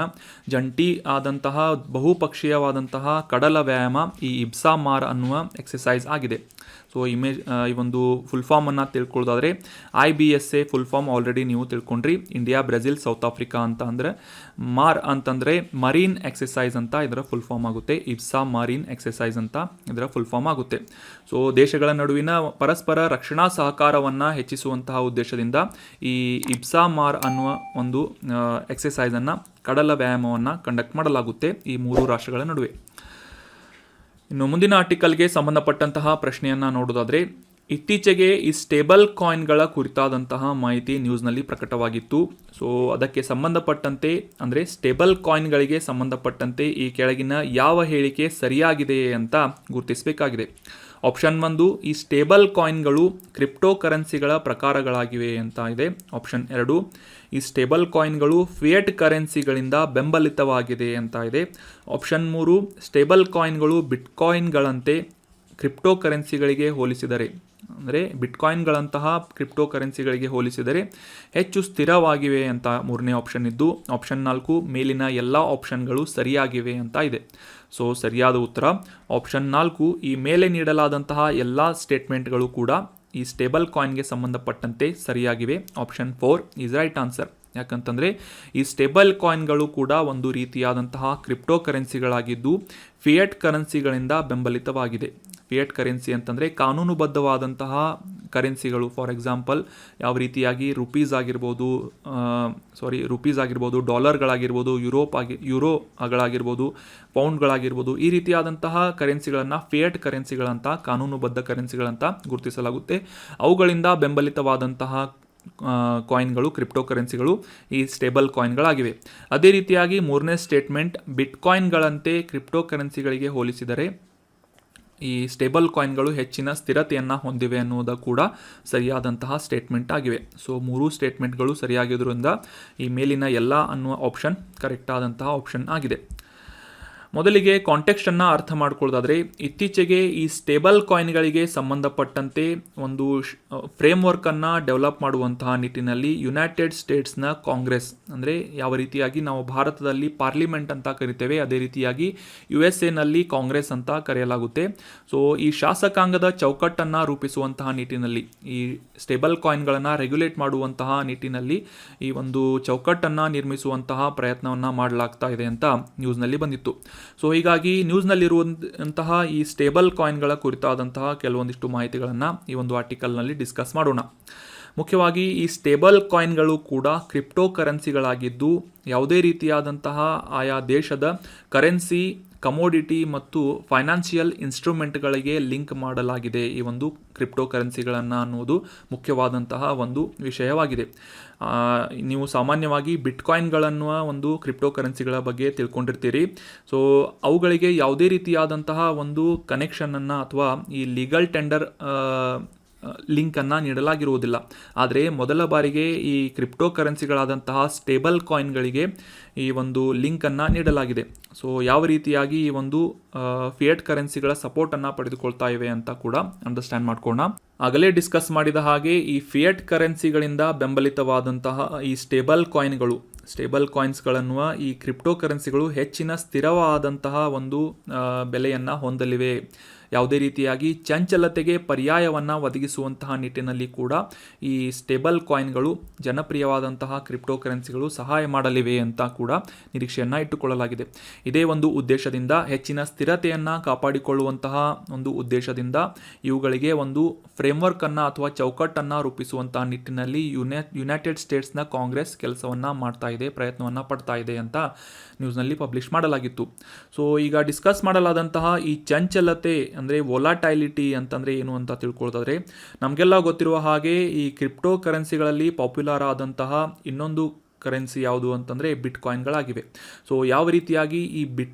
ಜಂಟಿ ಆದಂತಹ ಬಹುಪಕ್ಷೀಯವಾದಂತಹ ಕಡಲ ವ್ಯಾಯಾಮ ಈ ಇಬ್ಸಾ ಮಾರ್ ಅನ್ನುವ ಎಕ್ಸಸೈಸ್ ಆಗಿದೆ. ಸೊ ಈ ಒಂದು ಫುಲ್ ಫಾರ್ಮನ್ನು ತಿಳ್ಕೊಳ್ಳೋದಾದರೆ, IBSA ಫುಲ್ ಫಾರ್ಮ್ ಆಲ್ರೆಡಿ ನೀವು ತಿಳ್ಕೊಂಡ್ರಿ. ಇಂಡಿಯಾ, ಬ್ರೆಜಿಲ್, ಸೌತ್ ಆಫ್ರಿಕಾ ಅಂತ ಅಂದರೆ, ಮಾರ್ ಅಂತಂದರೆ ಮರೀನ್ ಎಕ್ಸಸೈಸ್ ಅಂತ ಇದರ ಫುಲ್ ಫಾರ್ಮ್ ಆಗುತ್ತೆ. ಇಬ್ಸಾ ಮಾರೀನ್ ಎಕ್ಸಸೈಸ್ ಅಂತ ಇದರ ಫುಲ್ ಫಾರ್ಮ್ ಆಗುತ್ತೆ. ಸೊ ದೇಶಗಳ ನಡುವಿನ ಪರಸ್ಪರ ರಕ್ಷಣಾ ಸಹಕಾರವನ್ನು ಹೆಚ್ಚಿಸುವಂತಹ ಉದ್ದೇಶದಿಂದ ಈ ಇಬ್ಸಾ ಮಾರ್ ಅನ್ನುವ ಒಂದು ಎಕ್ಸಸೈಸನ್ನು, ಕಡಲ ವ್ಯಾಯಾಮವನ್ನು ಕಂಡಕ್ಟ್ ಮಾಡಲಾಗುತ್ತೆ ಈ 3 ರಾಷ್ಟ್ರಗಳ ನಡುವೆ. ಇನ್ನು ಮುಂದಿನ ಆರ್ಟಿಕಲ್ಗೆ ಸಂಬಂಧಪಟ್ಟಂತಹ ಪ್ರಶ್ನೆಯನ್ನು ನೋಡೋದಾದರೆ, ಇತ್ತೀಚೆಗೆ ಈ ಸ್ಟೇಬಲ್ ಕಾಯಿನ್ಗಳ ಕುರಿತಾದಂತಹ ಮಾಹಿತಿ ನ್ಯೂಸ್ನಲ್ಲಿ ಪ್ರಕಟವಾಗಿತ್ತು. ಸೊ ಅದಕ್ಕೆ ಸಂಬಂಧಪಟ್ಟಂತೆ ಅಂದರೆ ಸ್ಟೇಬಲ್ ಕಾಯಿನ್ಗಳಿಗೆ ಸಂಬಂಧಪಟ್ಟಂತೆ ಈ ಕೆಳಗಿನ ಯಾವ ಹೇಳಿಕೆ ಸರಿಯಾಗಿದೆಯೇ ಅಂತ ಗುರುತಿಸಬೇಕಾಗಿದೆ. ಆಪ್ಷನ್ 1 ಈ ಸ್ಟೇಬಲ್ ಕಾಯಿನ್ಗಳು ಕ್ರಿಪ್ಟೋ ಕರೆನ್ಸಿಗಳ ಪ್ರಕಾರಗಳಾಗಿವೆ ಅಂತ ಇದೆ. ಆಪ್ಷನ್ 2 ಈ ಸ್ಟೇಬಲ್ ಕಾಯಿನ್ಗಳು ಫಿಯಟ್ ಕರೆನ್ಸಿಗಳಿಂದ ಬೆಂಬಲಿತವಾಗಿದೆ ಅಂತ ಇದೆ. ಆಪ್ಷನ್ 3 ಸ್ಟೇಬಲ್ ಕಾಯಿನ್ಗಳು ಬಿಟ್ಕಾಯಿನ್ಗಳಂತೆ ಕ್ರಿಪ್ಟೋ ಕರೆನ್ಸಿಗಳಿಗೆ ಹೋಲಿಸಿದರೆ, ಅಂದರೆ ಬಿಟ್ಕಾಯಿನ್ಗಳಂತಹ ಕ್ರಿಪ್ಟೋ ಕರೆನ್ಸಿಗಳಿಗೆ ಹೋಲಿಸಿದರೆ ಹೆಚ್ಚು ಸ್ಥಿರವಾಗಿವೆ ಅಂತ 3ನೇ ಆಪ್ಷನ್ ಇದ್ದು, ಆಪ್ಷನ್ 4 ಮೇಲಿನ ಎಲ್ಲ ಆಪ್ಷನ್ಗಳು ಸರಿಯಾಗಿವೆ ಅಂತ ಇದೆ. ಸೊ ಸರಿಯಾದ ಉತ್ತರ ಆಪ್ಷನ್ 4, ಈ ಮೇಲೆ ನೀಡಲಾದಂತಹ ಎಲ್ಲ ಸ್ಟೇಟ್ಮೆಂಟ್ಗಳು ಕೂಡ ಈ ಸ್ಟೇಬಲ್ ಕಾಯಿನ್ಗೆ ಸಂಬಂಧಪಟ್ಟಂತೆ ಸರಿಯಾಗಿವೆ. Option 4 is right answer. ಯಾಕಂತಂದರೆ ಈ ಸ್ಟೇಬಲ್ ಕಾಯಿನ್ಗಳು ಕೂಡ ಒಂದು ರೀತಿಯಾದಂತಹ ಕ್ರಿಪ್ಟೋ ಕರೆನ್ಸಿಗಳಾಗಿದ್ದು ಫಿಯಟ್ ಕರೆನ್ಸಿಗಳಿಂದ ಬೆಂಬಲಿತವಾಗಿದೆ. ಫಿಯಟ್ ಕರೆನ್ಸಿ ಅಂತಂದರೆ ಕಾನೂನುಬದ್ಧವಾದಂತಹ ಕರೆನ್ಸಿಗಳು. ಫಾರ್ ಎಕ್ಸಾಂಪಲ್ ಯಾವ ರೀತಿಯಾಗಿ ರುಪೀಸ್ ಆಗಿರ್ಬೋದು, ಡಾಲರ್ಗಳಾಗಿರ್ಬೋದು, ಯೂರೋಗಳಾಗಿರ್ಬೋದು, ಪೌಂಡ್ಗಳಾಗಿರ್ಬೋದು, ಈ ರೀತಿಯಾದಂತಹ ಕರೆನ್ಸಿಗಳನ್ನು ಫಿಯಟ್ ಕರೆನ್ಸಿಗಳಂತ, ಕಾನೂನುಬದ್ಧ ಕರೆನ್ಸಿಗಳಂತ ಗುರುತಿಸಲಾಗುತ್ತೆ. ಅವುಗಳಿಂದ ಬೆಂಬಲಿತವಾದಂತಹ ಕಾಯಿನ್ಗಳು, ಕ್ರಿಪ್ಟೋ ಕರೆನ್ಸಿಗಳು ಈ ಸ್ಟೇಬಲ್ ಕಾಯಿನ್ಗಳಾಗಿವೆ. ಅದೇ ರೀತಿಯಾಗಿ ಮೂರನೇ ಸ್ಟೇಟ್ಮೆಂಟ್, ಬಿಟ್ಕಾಯಿನ್ಗಳಂತೆ ಕ್ರಿಪ್ಟೋ ಕರೆನ್ಸಿಗಳಿಗೆ ಹೋಲಿಸಿದರೆ ಈ ಸ್ಟೇಬಲ್ ಕಾಯಿನ್ಗಳು ಹೆಚ್ಚಿನ ಸ್ಥಿರತೆಯನ್ನು ಹೊಂದಿವೆ ಅನ್ನೋದು ಕೂಡ ಸರಿಯಾದಂತಹ ಸ್ಟೇಟ್ಮೆಂಟ್ ಆಗಿವೆ. ಸೊ 3 ಸ್ಟೇಟ್ಮೆಂಟ್ಗಳು ಸರಿಯಾಗಿರೋದ್ರಿಂದ ಈ ಮೇಲಿನ ಎಲ್ಲ ಅನ್ನುವ ಆಪ್ಷನ್ ಕರೆಕ್ಟ್ ಆದಂತಹ ಆಪ್ಷನ್ ಆಗಿದೆ. ಮೊದಲಿಗೆ ಕಾಂಟೆಕ್ಸ್ಟನ್ನು ಅರ್ಥ ಮಾಡ್ಕೊಳ್ಳೋದಾದರೆ, ಇತ್ತೀಚೆಗೆ ಈ ಸ್ಟೇಬಲ್ ಕಾಯಿನ್ಗಳಿಗೆ ಸಂಬಂಧಪಟ್ಟಂತೆ ಒಂದು ಫ್ರೇಮ್ವರ್ಕನ್ನು ಡೆವಲಪ್ ಮಾಡುವಂತಹ ನಿಟ್ಟಿನಲ್ಲಿ ಯುನೈಟೆಡ್ ಸ್ಟೇಟ್ಸ್ನ ಕಾಂಗ್ರೆಸ್, ಅಂದರೆ ಯಾವ ರೀತಿಯಾಗಿ ನಾವು ಭಾರತದಲ್ಲಿ ಪಾರ್ಲಿಮೆಂಟ್ ಅಂತ ಕರಿತೇವೆ, ಅದೇ ರೀತಿಯಾಗಿ USA ಕಾಂಗ್ರೆಸ್ ಅಂತ ಕರೆಯಲಾಗುತ್ತೆ. ಸೊ ಈ ಶಾಸಕಾಂಗದ ಚೌಕಟ್ಟನ್ನು ರೂಪಿಸುವಂತಹ ನಿಟ್ಟಿನಲ್ಲಿ, ಈ ಸ್ಟೇಬಲ್ ಕಾಯಿನ್ಗಳನ್ನು ರೆಗ್ಯುಲೇಟ್ ಮಾಡುವಂತಹ ನಿಟ್ಟಿನಲ್ಲಿ ಈ ಒಂದು ಚೌಕಟ್ಟನ್ನು ನಿರ್ಮಿಸುವಂತಹ ಪ್ರಯತ್ನವನ್ನು ಮಾಡಲಾಗ್ತಾ ಇದೆ ಅಂತ ನ್ಯೂಸ್ನಲ್ಲಿ ಬಂದಿತ್ತು. ಸೊ ಹೀಗಾಗಿ ನ್ಯೂಸ್ನಲ್ಲಿರುವಂತಹ ಈ ಸ್ಟೇಬಲ್ ಕಾಯಿನ್ಗಳ ಕುರಿತಾದಂತಹ ಕೆಲವೊಂದಿಷ್ಟು ಮಾಹಿತಿಗಳನ್ನು ಈ ಒಂದು ಆರ್ಟಿಕಲ್ನಲ್ಲಿ ಡಿಸ್ಕಸ್ ಮಾಡೋಣ. ಮುಖ್ಯವಾಗಿ ಈ ಸ್ಟೇಬಲ್ ಕಾಯಿನ್ಗಳು ಕೂಡ ಕ್ರಿಪ್ಟೋ ಕರೆನ್ಸಿಗಳಾಗಿದ್ದು ಯಾವುದೇ ರೀತಿಯಾದಂತಹ ಆಯಾ ದೇಶದ ಕರೆನ್ಸಿ, ಕಮೋಡಿಟಿ ಮತ್ತು ಫೈನಾನ್ಷಿಯಲ್ ಇನ್ಸ್ಟ್ರೂಮೆಂಟ್ಗಳಿಗೆ ಲಿಂಕ್ ಮಾಡಲಾಗಿದೆ ಈ ಒಂದು ಕ್ರಿಪ್ಟೋ ಕರೆನ್ಸಿಗಳನ್ನು ಅನ್ನೋದು ಮುಖ್ಯವಾದಂತಹ ಒಂದು ವಿಷಯವಾಗಿದೆ. ನೀವು ಸಾಮಾನ್ಯವಾಗಿ ಬಿಟ್ಕಾಯಿನ್ಗಳನ್ನುವ ಒಂದು ಕ್ರಿಪ್ಟೋ ಕರೆನ್ಸಿಗಳ ಬಗ್ಗೆ ತಿಳ್ಕೊಂಡಿರ್ತೀರಿ. ಸೊ ಅವುಗಳಿಗೆ ಯಾವುದೇ ರೀತಿಯಾದಂತಹ ಒಂದು ಕನೆಕ್ಷನನ್ನು ಅಥವಾ ಈ ಲೀಗಲ್ ಟೆಂಡರ್ ಲಿಂಕನ್ನು ನೀಡಲಾಗಿರುವುದಿಲ್ಲ. ಆದರೆ ಮೊದಲ ಬಾರಿಗೆ ಈ ಕ್ರಿಪ್ಟೋ ಕರೆನ್ಸಿಗಳಾದಂತಹ ಸ್ಟೇಬಲ್ ಕಾಯಿನ್ಗಳಿಗೆ ಈ ಒಂದು ಲಿಂಕನ್ನು ನೀಡಲಾಗಿದೆ. ಸೊ ಯಾವ ರೀತಿಯಾಗಿ ಈ ಒಂದು ಫಿಯಟ್ ಕರೆನ್ಸಿಗಳ ಸಪೋರ್ಟನ್ನು ಪಡೆದುಕೊಳ್ತಾ ಇವೆ ಅಂತ ಕೂಡ ಅಂಡರ್ಸ್ಟ್ಯಾಂಡ್ ಮಾಡ್ಕೊಳ್ಳೋಣ. ಆಗಲೇ ಡಿಸ್ಕಸ್ ಮಾಡಿದ ಹಾಗೆ ಈ ಫಿಯಟ್ ಕರೆನ್ಸಿಗಳಿಂದ ಬೆಂಬಲಿತವಾದಂತಹ ಈ ಸ್ಟೇಬಲ್ ಕಾಯಿನ್ಸ್ಗಳನ್ನುವ ಈ ಕ್ರಿಪ್ಟೋ ಕರೆನ್ಸಿಗಳು ಹೆಚ್ಚಿನ ಸ್ಥಿರವಾದಂತಹ ಒಂದು ಬೆಲೆಯನ್ನು ಹೊಂದಲಿವೆ. ಯಾವುದೇ ರೀತಿಯಾಗಿ ಚಂಚಲತೆಗೆ ಪರ್ಯಾಯವನ್ನು ಒದಗಿಸುವಂತಹ ನಿಟ್ಟಿನಲ್ಲಿ ಕೂಡ ಈ ಸ್ಟೇಬಲ್ ಕಾಯಿನ್ಗಳು, ಜನಪ್ರಿಯವಾದಂತಹ ಕ್ರಿಪ್ಟೋ ಕರೆನ್ಸಿಗಳು ಸಹಾಯ ಮಾಡಲಿವೆ ಅಂತ ಕೂಡ ನಿರೀಕ್ಷೆಯನ್ನು ಇಟ್ಟುಕೊಳ್ಳಲಾಗಿದೆ. ಇದೇ ಒಂದು ಉದ್ದೇಶದಿಂದ, ಹೆಚ್ಚಿನ ಸ್ಥಿರತೆಯನ್ನು ಕಾಪಾಡಿಕೊಳ್ಳುವಂತಹ ಒಂದು ಉದ್ದೇಶದಿಂದ ಇವುಗಳಿಗೆ ಒಂದು ಫ್ರೇಮ್ವರ್ಕನ್ನು ಅಥವಾ ಚೌಕಟ್ಟನ್ನು ರೂಪಿಸುವಂತಹ ನಿಟ್ಟಿನಲ್ಲಿ ಯುನೈಟೆಡ್ ಸ್ಟೇಟ್ಸ್ನ ಕಾಂಗ್ರೆಸ್ ಕೆಲಸವನ್ನು ಮಾಡ್ತಾ ಇದೆ, ಪ್ರಯತ್ನವನ್ನು ಪಡ್ತಾ ಇದೆ ಅಂತ ನ್ಯೂಸ್ನಲ್ಲಿ ಪಬ್ಲಿಷ್ ಮಾಡಲಾಗಿತ್ತು. ಸೊ ಈಗ ಡಿಸ್ಕಸ್ ಮಾಡಲಾದಂತಹ ಈ ಚಂಚಲತೆ ಅಂದರೆ ವೊಲಾಟೈಲಿಟಿ ಅಂತಂದರೆ ಏನು ಅಂತ ತಿಳ್ಕೊಳ್ಳೋದಾದರೆ, ನಮಗೆಲ್ಲ ಗೊತ್ತಿರುವ ಹಾಗೆ ಈ ಕ್ರಿಪ್ಟೋ ಕರೆನ್ಸಿಗಳಲ್ಲಿ ಪಾಪ್ಯುಲರ್ ಆದಂತಹ ಇನ್ನೊಂದು ಕರೆನ್ಸಿ ಯಾವುದು ಅಂತಂದರೆ ಬಿಟ್ಕಾಯಿನ್ಗಳಾಗಿವೆ. ಸೊ ಯಾವ ರೀತಿಯಾಗಿ ಈ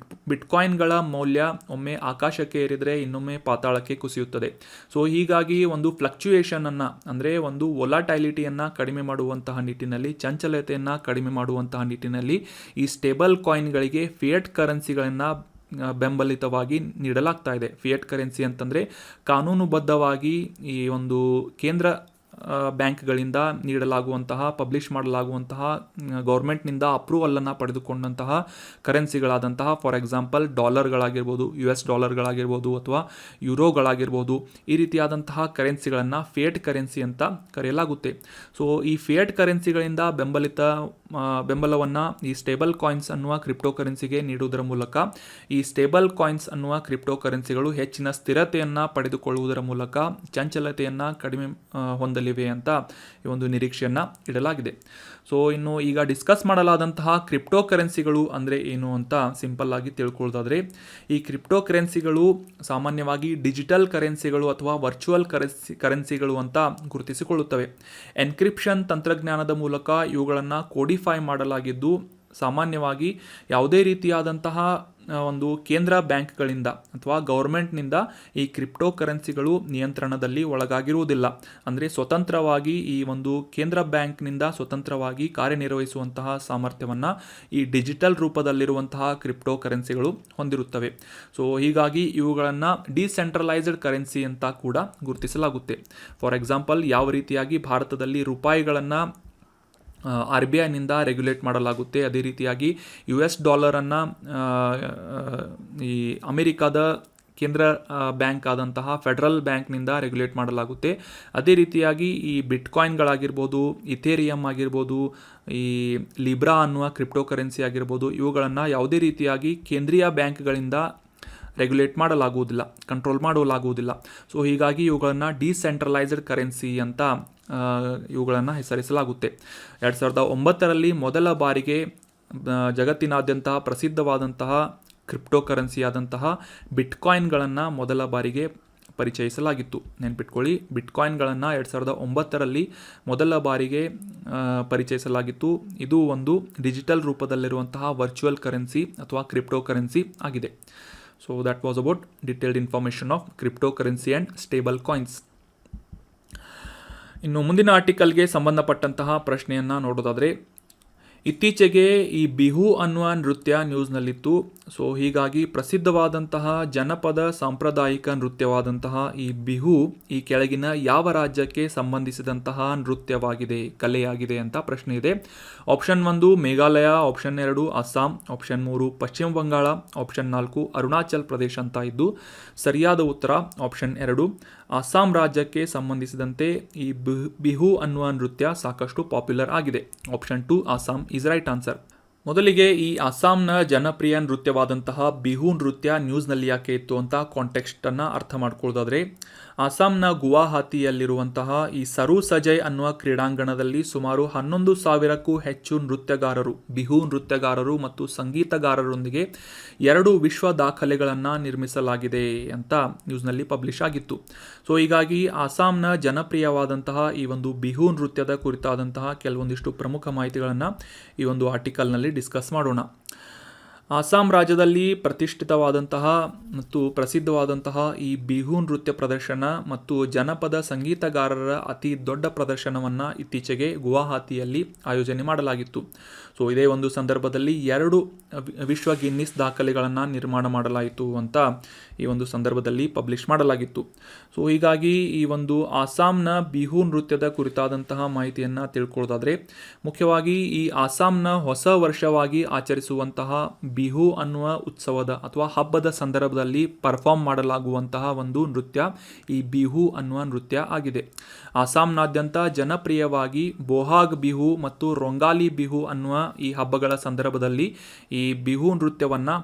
ಬಿಟ್ಕಾಯಿನ್ಗಳ ಮೌಲ್ಯ ಒಮ್ಮೆ ಆಕಾಶಕ್ಕೆ ಏರಿದರೆ ಇನ್ನೊಮ್ಮೆ ಪಾತಾಳಕ್ಕೆ ಕುಸಿಯುತ್ತದೆ. ಸೊ ಹೀಗಾಗಿ ಒಂದು ಫ್ಲಕ್ಚುಯೇಷನನ್ನು, ಅಂದರೆ ಒಂದು ವೊಲಾಟೈಲಿಟಿಯನ್ನು ಕಡಿಮೆ ಮಾಡುವಂತಹ ನಿಟ್ಟಿನಲ್ಲಿ, ಚಂಚಲತೆಯನ್ನು ಕಡಿಮೆ ಮಾಡುವಂತಹ ನಿಟ್ಟಿನಲ್ಲಿ ಈ ಸ್ಟೇಬಲ್ ಕಾಯಿನ್ಗಳಿಗೆ ಫಿಯಟ್ ಕರೆನ್ಸಿಗಳನ್ನು ಬೆಂಬಲಿತವಾಗಿ ನೀಡಲಾಗ್ತಾ ಇದೆ. ಫಿಯಟ್ ಕರೆನ್ಸಿ ಅಂತಂದರೆ ಕಾನೂನುಬದ್ಧವಾಗಿ ಈ ಒಂದು ಕೇಂದ್ರ ಬ್ಯಾಂಕ್ಗಳಿಂದ ನೀಡಲಾಗುವಂತಹ, ಪಬ್ಲಿಷ್ ಮಾಡಲಾಗುವಂತಹ, ಗೌರ್ಮೆಂಟ್ನಿಂದ ಅಪ್ರೂವಲನ್ನು ಪಡೆದುಕೊಂಡಂತಹ ಕರೆನ್ಸಿಗಳಾದಂತಹ ಫಾರ್ ಎಕ್ಸಾಂಪಲ್ ಡಾಲರ್ಗಳಾಗಿರ್ಬೋದು, US ಡಾಲರ್ಗಳಾಗಿರ್ಬೋದು ಅಥವಾ ಯೂರೋಗಳಾಗಿರ್ಬೋದು, ಈ ರೀತಿಯಾದಂತಹ ಕರೆನ್ಸಿಗಳನ್ನು ಫಿಯಟ್ ಕರೆನ್ಸಿ ಅಂತ ಕರೆಯಲಾಗುತ್ತೆ. ಸೊ ಈ ಫಿಯಟ್ ಕರೆನ್ಸಿಗಳಿಂದ ಬೆಂಬಲವನ್ನು ಈ ಸ್ಟೇಬಲ್ ಕಾಯಿನ್ಸ್ ಅನ್ನುವ ಕ್ರಿಪ್ಟೋ ಕರೆನ್ಸಿಗೆ ನೀಡುವುದರ ಮೂಲಕ ಈ ಸ್ಟೇಬಲ್ ಕಾಯಿನ್ಸ್ ಅನ್ನುವ ಕ್ರಿಪ್ಟೋ ಕರೆನ್ಸಿಗಳು ಹೆಚ್ಚಿನ ಸ್ಥಿರತೆಯನ್ನು ಪಡೆದುಕೊಳ್ಳುವುದರ ಮೂಲಕ ಚಂಚಲತೆಯನ್ನು ಕಡಿಮೆ ಹೊಂದಲಿವೆ ಅಂತ ಈ ಒಂದು ನಿರೀಕ್ಷೆಯನ್ನು ಇಡಲಾಗಿದೆ. ಸೊ ಇನ್ನು ಈಗ ಡಿಸ್ಕಸ್ ಮಾಡಲಾದಂತಹ ಕ್ರಿಪ್ಟೋ ಕರೆನ್ಸಿಗಳು ಅಂದರೆ ಏನು ಅಂತ ಸಿಂಪಲ್ ಆಗಿ ತಿಳ್ಕೊಳ್ಳೋದಾದರೆ, ಈ ಕ್ರಿಪ್ಟೋ ಕರೆನ್ಸಿಗಳು ಸಾಮಾನ್ಯವಾಗಿ ಡಿಜಿಟಲ್ ಕರೆನ್ಸಿಗಳು ಅಥವಾ ವರ್ಚುವಲ್ ಕರೆನ್ಸಿಗಳು ಅಂತ ಗುರುತಿಸಿಕೊಳ್ಳುತ್ತವೆ. ಎನ್ಕ್ರಿಪ್ಷನ್ ತಂತ್ರಜ್ಞಾನದ ಮೂಲಕ ಇವುಗಳನ್ನು ಕೋಡಿಫೈ ಮಾಡಲಾಗಿದ್ದು ಸಾಮಾನ್ಯವಾಗಿ ಯಾವುದೇ ರೀತಿಯಾದಂತಹ ಒಂದು ಕೇಂದ್ರ ಬ್ಯಾಂಕ್ಗಳಿಂದ ಅಥವಾ ಗೌರ್ಮೆಂಟ್ನಿಂದ ಈ ಕ್ರಿಪ್ಟೋ ಕರೆನ್ಸಿಗಳು ನಿಯಂತ್ರಣದಲ್ಲಿ ಒಳಗಾಗಿರುವುದಿಲ್ಲ. ಅಂದರೆ ಸ್ವತಂತ್ರವಾಗಿ ಈ ಒಂದು ಕೇಂದ್ರ ಬ್ಯಾಂಕ್ನಿಂದ ಸ್ವತಂತ್ರವಾಗಿ ಕಾರ್ಯನಿರ್ವಹಿಸುವಂತಹ ಸಾಮರ್ಥ್ಯವನ್ನು ಈ ಡಿಜಿಟಲ್ ರೂಪದಲ್ಲಿರುವಂತಹ ಕ್ರಿಪ್ಟೋ ಕರೆನ್ಸಿಗಳು ಹೊಂದಿರುತ್ತವೆ. ಸೊ ಹೀಗಾಗಿ ಇವುಗಳನ್ನು ಡಿಸೆಂಟ್ರಲೈಸ್ಡ್ ಕರೆನ್ಸಿ ಅಂತ ಕೂಡ ಗುರುತಿಸಲಾಗುತ್ತೆ. ಫಾರ್ ಎಕ್ಸಾಂಪಲ್ ಯಾವ ರೀತಿಯಾಗಿ ಭಾರತದಲ್ಲಿ ರೂಪಾಯಿಗಳನ್ನು RBIನಿಂದ ರೆಗ್ಯುಲೇಟ್ ಮಾಡಲಾಗುತ್ತೆ, ಅದೇ ರೀತಿಯಾಗಿ US ಡಾಲರನ್ನು ಈ ಅಮೆರಿಕಾದ ಕೇಂದ್ರ ಬ್ಯಾಂಕ್ ಆದಂತಹ ಫೆಡರಲ್ ಬ್ಯಾಂಕ್ನಿಂದ ರೆಗ್ಯುಲೇಟ್ ಮಾಡಲಾಗುತ್ತೆ. ಅದೇ ರೀತಿಯಾಗಿ ಈ ಬಿಟ್ಕಾಯಿನ್ಗಳಾಗಿರ್ಬೋದು, ಇಥೇರಿಯಂ ಆಗಿರ್ಬೋದು, ಈ ಲಿಬ್ರಾ ಅನ್ನುವ ಕ್ರಿಪ್ಟೋ ಕರೆನ್ಸಿ ಆಗಿರ್ಬೋದು, ಇವುಗಳನ್ನು ಯಾವುದೇ ರೀತಿಯಾಗಿ ಕೇಂದ್ರೀಯ ಬ್ಯಾಂಕ್ಗಳಿಂದ ರೆಗ್ಯುಲೇಟ್ ಮಾಡಲಾಗುವುದಿಲ್ಲ, ಕಂಟ್ರೋಲ್ ಮಾಡಲಾಗುವುದಿಲ್ಲ. ಸೊ ಹೀಗಾಗಿ ಇವುಗಳನ್ನು ಡಿಸೆಂಟ್ರಲೈಸ್ಡ್ ಕರೆನ್ಸಿ ಅಂತ ಇವುಗಳನ್ನು ಹೆಸರಿಸಲಾಗುತ್ತೆ. 2009ರಲ್ಲಿ ಮೊದಲ ಬಾರಿಗೆ ಜಗತ್ತಿನಾದ್ಯಂತ ಪ್ರಸಿದ್ಧವಾದಂತಹ ಕ್ರಿಪ್ಟೋ ಕರೆನ್ಸಿಯಾದಂತಹ ಬಿಟ್ಕಾಯಿನ್ಗಳನ್ನು ಮೊದಲ ಬಾರಿಗೆ ಪರಿಚಯಿಸಲಾಗಿತ್ತು. ನೆನ್ಪಿಟ್ಕೊಳ್ಳಿ, ಬಿಟ್ಕಾಯಿನ್ಗಳನ್ನು 2009ರಲ್ಲಿ ಮೊದಲ ಬಾರಿಗೆ ಪರಿಚಯಿಸಲಾಗಿತ್ತು. ಇದು ಒಂದು ಡಿಜಿಟಲ್ ರೂಪದಲ್ಲಿರುವಂತಹ ವರ್ಚುವಲ್ ಕರೆನ್ಸಿ ಅಥವಾ ಕ್ರಿಪ್ಟೋ ಕರೆನ್ಸಿ ಆಗಿದೆ. So that was about detailed information of crypto currency and stable coins. ಇನ್ನು ಮುಂದಿನ ಆರ್ಟಿಕಲ್ಗೆ ಸಂಬಂಧಪಟ್ಟಂತಹ ಪ್ರಶ್ನೆಯನ್ನು ನೋಡೋದಾದರೆ, ಇತ್ತೀಚೆಗೆ ಈ ಬಿಹು ಅನ್ನುವ ನೃತ್ಯ ನ್ಯೂಸ್ನಲ್ಲಿತ್ತು. ಸೊ ಹೀಗಾಗಿ ಪ್ರಸಿದ್ಧವಾದಂತಹ ಜನಪದ ಸಾಂಪ್ರದಾಯಿಕ ನೃತ್ಯವಾದಂತಹ ಈ ಬಿಹು ಈ ಕೆಳಗಿನ ಯಾವ ರಾಜ್ಯಕ್ಕೆ ಸಂಬಂಧಿಸಿದಂತಹ ನೃತ್ಯವಾಗಿದೆ, ಕಲೆಯಾಗಿದೆ ಅಂತ ಪ್ರಶ್ನೆ ಇದೆ. Option 1 Meghalaya, option 2 Assam, option 3 ಪಶ್ಚಿಮ ಬಂಗಾಳ, ಆಪ್ಷನ್ 4 ಅರುಣಾಚಲ್ ಪ್ರದೇಶ ಅಂತ ಇದ್ದು ಸರಿಯಾದ ಉತ್ತರ ಆಪ್ಷನ್ 2 ಅಸ್ಸಾಂ ರಾಜ್ಯಕ್ಕೆ ಸಂಬಂಧಿಸಿದಂತೆ ಈ ಬಿಹು ಅನ್ನುವ ನೃತ್ಯ ಸಾಕಷ್ಟು ಪಾಪ್ಯುಲರ್ ಆಗಿದೆ. Option 2 Assam is right answer. ಮೊದಲಿಗೆ ಈ ಅಸ್ಸಾಂನ ಜನಪ್ರಿಯ ನೃತ್ಯವಾದಂತಹ ಬಿಹು ನೃತ್ಯ ನ್ಯೂಸ್ನಲ್ಲಿ ಯಾಕೆ ಇತ್ತು ಅಂತ ಕಾಂಟೆಕ್ಸ್ಟನ್ನು ಅರ್ಥ ಮಾಡ್ಕೊಳ್ಳೋದಾದರೆ, ಅಸ್ಸಾಂನ ಗುವಾಹತಿಯಲ್ಲಿರುವಂತಹ ಈ ಸರು ಸಜಯ್ ಅನ್ನುವ ಕ್ರೀಡಾಂಗಣದಲ್ಲಿ ಸುಮಾರು 11,000ಕ್ಕೂ ಹೆಚ್ಚು ನೃತ್ಯಗಾರರು, ಬಿಹು ನೃತ್ಯಗಾರರು ಮತ್ತು ಸಂಗೀತಗಾರರೊಂದಿಗೆ 2 ವಿಶ್ವ ದಾಖಲೆಗಳನ್ನು ನಿರ್ಮಿಸಲಾಗಿದೆ ಅಂತ ನ್ಯೂಸ್ನಲ್ಲಿ ಪಬ್ಲಿಷ್ ಆಗಿತ್ತು. ಸೊ ಹೀಗಾಗಿ ಅಸ್ಸಾಂನ ಜನಪ್ರಿಯವಾದಂತಹ ಈ ಒಂದು ಬಿಹು ನೃತ್ಯದ ಕುರಿತಾದಂತಹ ಕೆಲವೊಂದಿಷ್ಟು ಪ್ರಮುಖ ಮಾಹಿತಿಗಳನ್ನು ಈ ಒಂದು ಆರ್ಟಿಕಲ್ನಲ್ಲಿ ಡಿಸ್ಕಸ್ ಮಾಡೋಣ. ಅಸ್ಸಾಂ ರಾಜ್ಯದಲ್ಲಿ ಪ್ರತಿಷ್ಠಿತವಾದಂತಹ ಮತ್ತು ಪ್ರಸಿದ್ಧವಾದಂತಹ ಈ ಬಿಹು ನೃತ್ಯ ಪ್ರದರ್ಶನ ಮತ್ತು ಜನಪದ ಸಂಗೀತಗಾರರ ಅತಿ ದೊಡ್ಡ ಪ್ರದರ್ಶನವನ್ನು ಇತ್ತೀಚೆಗೆ ಗುವಾಹತಿಯಲ್ಲಿ ಆಯೋಜನೆ ಮಾಡಲಾಗಿತ್ತು. ಸೊ ಇದೇ ಒಂದು ಸಂದರ್ಭದಲ್ಲಿ 2 ವಿಶ್ವ ಗಿನ್ನಿಸ್ ದಾಖಲೆಗಳನ್ನು ನಿರ್ಮಾಣ ಮಾಡಲಾಯಿತು ಅಂತ ಈ ಒಂದು ಸಂದರ್ಭದಲ್ಲಿ ಪಬ್ಲಿಷ್ ಮಾಡಲಾಗಿತ್ತು. ಸೊ ಹೀಗಾಗಿ ಈ ಒಂದು ಅಸ್ಸಾಂನ ಬಿಹು ನೃತ್ಯದ ಕುರಿತಾದಂತಹ ಮಾಹಿತಿಯನ್ನು ತಿಳ್ಕೊಳ್ಳೋದಾದರೆ, ಮುಖ್ಯವಾಗಿ ಈ ಅಸ್ಸಾಂನ ಹೊಸ ವರ್ಷವಾಗಿ ಆಚರಿಸುವಂತಹ ಬಿಹು ಅನ್ನುವ ಉತ್ಸವದ ಅಥವಾ ಹಬ್ಬದ ಸಂದರ್ಭದಲ್ಲಿ ಪರ್ಫಾರ್ಮ್ ಮಾಡಲಾಗುವಂತಹ ಒಂದು ನೃತ್ಯ ಈ ಬಿಹು ಅನ್ನುವ ನೃತ್ಯ ಆಗಿದೆ. ಅಸ್ಸಾಂನಾದ್ಯಂತ ಜನಪ್ರಿಯವಾಗಿ ಬೋಹಾಗ್ ಬಿಹು ಮತ್ತು ರೊಂಗಾಲಿ ಬಿಹು ಅನ್ನುವ ಈ ಹಬ್ಬಗಳ ಸಂದರ್ಭದಲ್ಲಿ ಈ ಬಿಹು ನೃತ್ಯವನ್ನು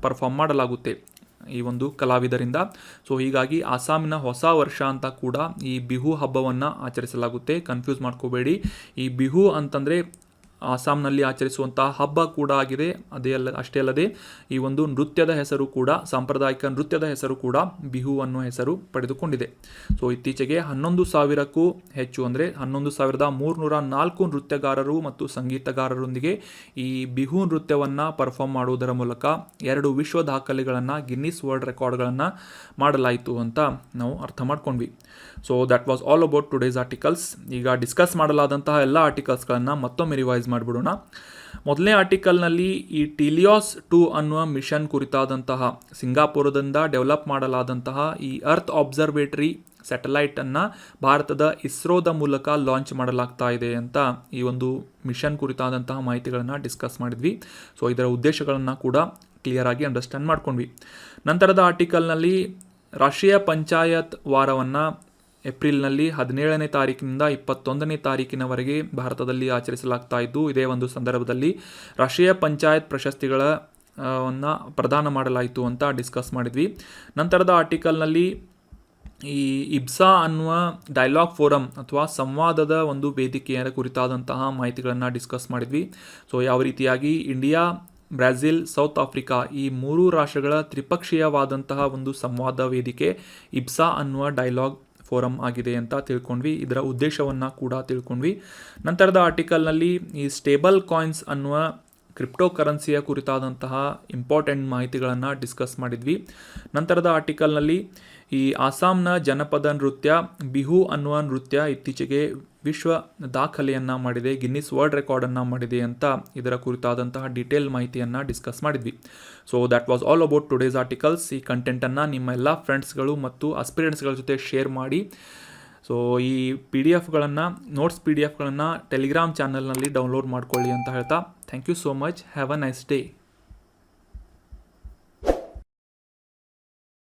ಪರ್ಫಾರ್ಮ್ ಮಾಡಲಾಗುತ್ತೆ ಈ ಒಂದು ಕಲಾವಿದರಿಂದ. ಸೊ ಹೀಗಾಗಿ ಅಸ್ಸಾಮಿನ ಹೊಸ ವರ್ಷ ಅಂತ ಕೂಡ ಈ ಬಿಹು ಹಬ್ಬವನ್ನು ಆಚರಿಸಲಾಗುತ್ತೆ. ಕನ್ಫ್ಯೂಸ್ ಮಾಡ್ಕೋಬೇಡಿ, ಈ ಬಿಹು ಅಂತಂದರೆ ಅಸ್ಸಾಂನಲ್ಲಿ ಆಚರಿಸುವಂತಹ ಹಬ್ಬ ಕೂಡ ಆಗಿದೆ. ಅಷ್ಟೇ ಅಲ್ಲದೆ ಈ ಒಂದು ನೃತ್ಯದ ಹೆಸರು ಕೂಡ, ಸಾಂಪ್ರದಾಯಿಕ ನೃತ್ಯದ ಹೆಸರು ಕೂಡ ಬಿಹು ಅನ್ನೋ ಹೆಸರು ಪಡೆದುಕೊಂಡಿದೆ. ಸೊ ಇತ್ತೀಚೆಗೆ 11,000ಕ್ಕೂ ಹೆಚ್ಚು ಅಂದರೆ 11,304 ನೃತ್ಯಗಾರರು ಮತ್ತು ಸಂಗೀತಗಾರರೊಂದಿಗೆ ಈ ಬಿಹು ನೃತ್ಯವನ್ನು ಪರ್ಫಾರ್ಮ್ ಮಾಡುವುದರ ಮೂಲಕ 2 ವಿಶ್ವ ದಾಖಲೆಗಳನ್ನು, ಗಿನ್ನಿಸ್ ವರ್ಲ್ಡ್ ರೆಕಾರ್ಡ್ಗಳನ್ನು ಮಾಡಲಾಯಿತು ಅಂತ ನಾವು ಅರ್ಥ ಮಾಡ್ಕೊಂಡ್ವಿ. So that was all about today's articles. ಈಗ ಡಿಸ್ಕಸ್ ಮಾಡಲಾದಂತಹ ಎಲ್ಲ ಆರ್ಟಿಕಲ್ಸ್ಗಳನ್ನು ಮತ್ತೊಮ್ಮೆ ರಿವೈಸ್ ಮಾಡಿಬಿಡೋಣ. ಮೊದಲನೇ ಆರ್ಟಿಕಲ್ನಲ್ಲಿ ಈ ಟೀಲಿಯಾಸ್ 2 ಅನ್ನುವ ಮಿಷನ್ ಕುರಿತಾದಂತಹ ಸಿಂಗಾಪುರದಿಂದ ಡೆವಲಪ್ ಮಾಡಲಾದಂತಹ ಈ ಅರ್ತ್ ಅಬ್ಸರ್ವೇಟರಿ ಸ್ಯಾಟಲೈಟನ್ನು ಭಾರತದ ಇಸ್ರೋದ ಮೂಲಕ ಲಾಂಚ್ ಮಾಡಲಾಗ್ತಾ ಇದೆ ಅಂತ ಈ ಒಂದು ಮಿಷನ್ ಕುರಿತಾದಂತಹ ಮಾಹಿತಿಗಳನ್ನು ಡಿಸ್ಕಸ್ ಮಾಡಿದ್ವಿ. ಸೊ ಇದರ ಉದ್ದೇಶಗಳನ್ನು ಕೂಡ ಕ್ಲಿಯರ್ ಆಗಿ ಅಂಡರ್ಸ್ಟ್ಯಾಂಡ್ ಮಾಡ್ಕೊಂಡ್ವಿ. ನಂತರದ ಆರ್ಟಿಕಲ್ನಲ್ಲಿ ರಾಷ್ಟ್ರೀಯ ಪಂಚಾಯತ್ ವಾರವನ್ನು ಏಪ್ರಿಲ್ನಲ್ಲಿ 17ನೇ ತಾರೀಕಿನಿಂದ 21ನೇ ತಾರೀಕಿನವರೆಗೆ ಭಾರತದಲ್ಲಿ ಆಚರಿಸಲಾಗ್ತಾ ಇದ್ದು, ಇದೇ ಒಂದು ಸಂದರ್ಭದಲ್ಲಿ ರಾಷ್ಟ್ರೀಯ ಪಂಚಾಯತ್ ಪ್ರಶಸ್ತಿಗಳನ್ನು ಪ್ರದಾನ ಮಾಡಲಾಯಿತು ಅಂತ ಡಿಸ್ಕಸ್ ಮಾಡಿದ್ವಿ. ನಂತರದ ಆರ್ಟಿಕಲ್ನಲ್ಲಿ ಈ ಇಬ್ಸಾ ಅನ್ನುವ ಡೈಲಾಗ್ ಫೋರಮ್ ಅಥವಾ ಸಂವಾದದ ಒಂದು ವೇದಿಕೆಯ ಕುರಿತಾದಂತಹ ಮಾಹಿತಿಗಳನ್ನು ಡಿಸ್ಕಸ್ ಮಾಡಿದ್ವಿ. ಸೊ ಯಾವ ರೀತಿಯಾಗಿ ಇಂಡಿಯಾ, ಬ್ರೆಜಿಲ್, ಸೌತ್ ಆಫ್ರಿಕಾ ಈ 3 ರಾಷ್ಟ್ರಗಳ ತ್ರಿಪಕ್ಷೀಯವಾದಂತಹ ಒಂದು ಸಂವಾದ ವೇದಿಕೆ ಇಬ್ಸಾ ಅನ್ನುವ ಡೈಲಾಗ್ ಫೋರಮ್ ಆಗಿದೆ ಅಂತ ತಿಳ್ಕೊಂಡ್ವಿ. ಇದರ ಉದ್ದೇಶವನ್ನು ಕೂಡ ತಿಳ್ಕೊಂಡ್ವಿ. ನಂತರದ ಆರ್ಟಿಕಲ್ನಲ್ಲಿ ಈ ಸ್ಟೇಬಲ್ ಕಾಯಿನ್ಸ್ ಅನ್ನುವ ಕ್ರಿಪ್ಟೋ ಕರೆನ್ಸಿಯ ಕುರಿತಾದಂತಹ ಇಂಪಾರ್ಟೆಂಟ್ ಮಾಹಿತಿಗಳನ್ನು ಡಿಸ್ಕಸ್ ಮಾಡಿದ್ವಿ. ನಂತರದ ಆರ್ಟಿಕಲ್ನಲ್ಲಿ ಈ ಅಸ್ಸಾಂನ ಜನಪದ ನೃತ್ಯ ಬಿಹು ಅನ್ನುವ ನೃತ್ಯ ಇತ್ತೀಚೆಗೆ ವಿಶ್ವ ದಾಖಲೆಯನ್ನು ಮಾಡಿದೆ, ಗಿನ್ನಿಸ್ ವರ್ಲ್ಡ್ ರೆಕಾರ್ಡನ್ನು ಮಾಡಿದೆ ಅಂತ ಇದರ ಕುರಿತಾದಂತಹ ಡೀಟೇಲ್ ಮಾಹಿತಿಯನ್ನು ಡಿಸ್ಕಸ್ ಮಾಡಿದ್ವಿ. So that was all about today's articles. ಈ ಕಂಟೆಂಟನ್ನು ನಿಮ್ಮ ಎಲ್ಲ ಫ್ರೆಂಡ್ಸ್ಗಳು ಮತ್ತು ಅಸ್ಪಿರೆಂಟ್ಸ್ಗಳ ಜೊತೆ ಶೇರ್ ಮಾಡಿ. ಸೊ ಈ PDF-ಗಳನ್ನು, ನೋಟ್ಸ್ PDF-ಗಳನ್ನು ಟೆಲಿಗ್ರಾಮ್ ಚಾನಲ್ನಲ್ಲಿ ಡೌನ್ಲೋಡ್ ಮಾಡ್ಕೊಳ್ಳಿ ಅಂತ ಹೇಳ್ತಾ thank you so much. Have a nice day.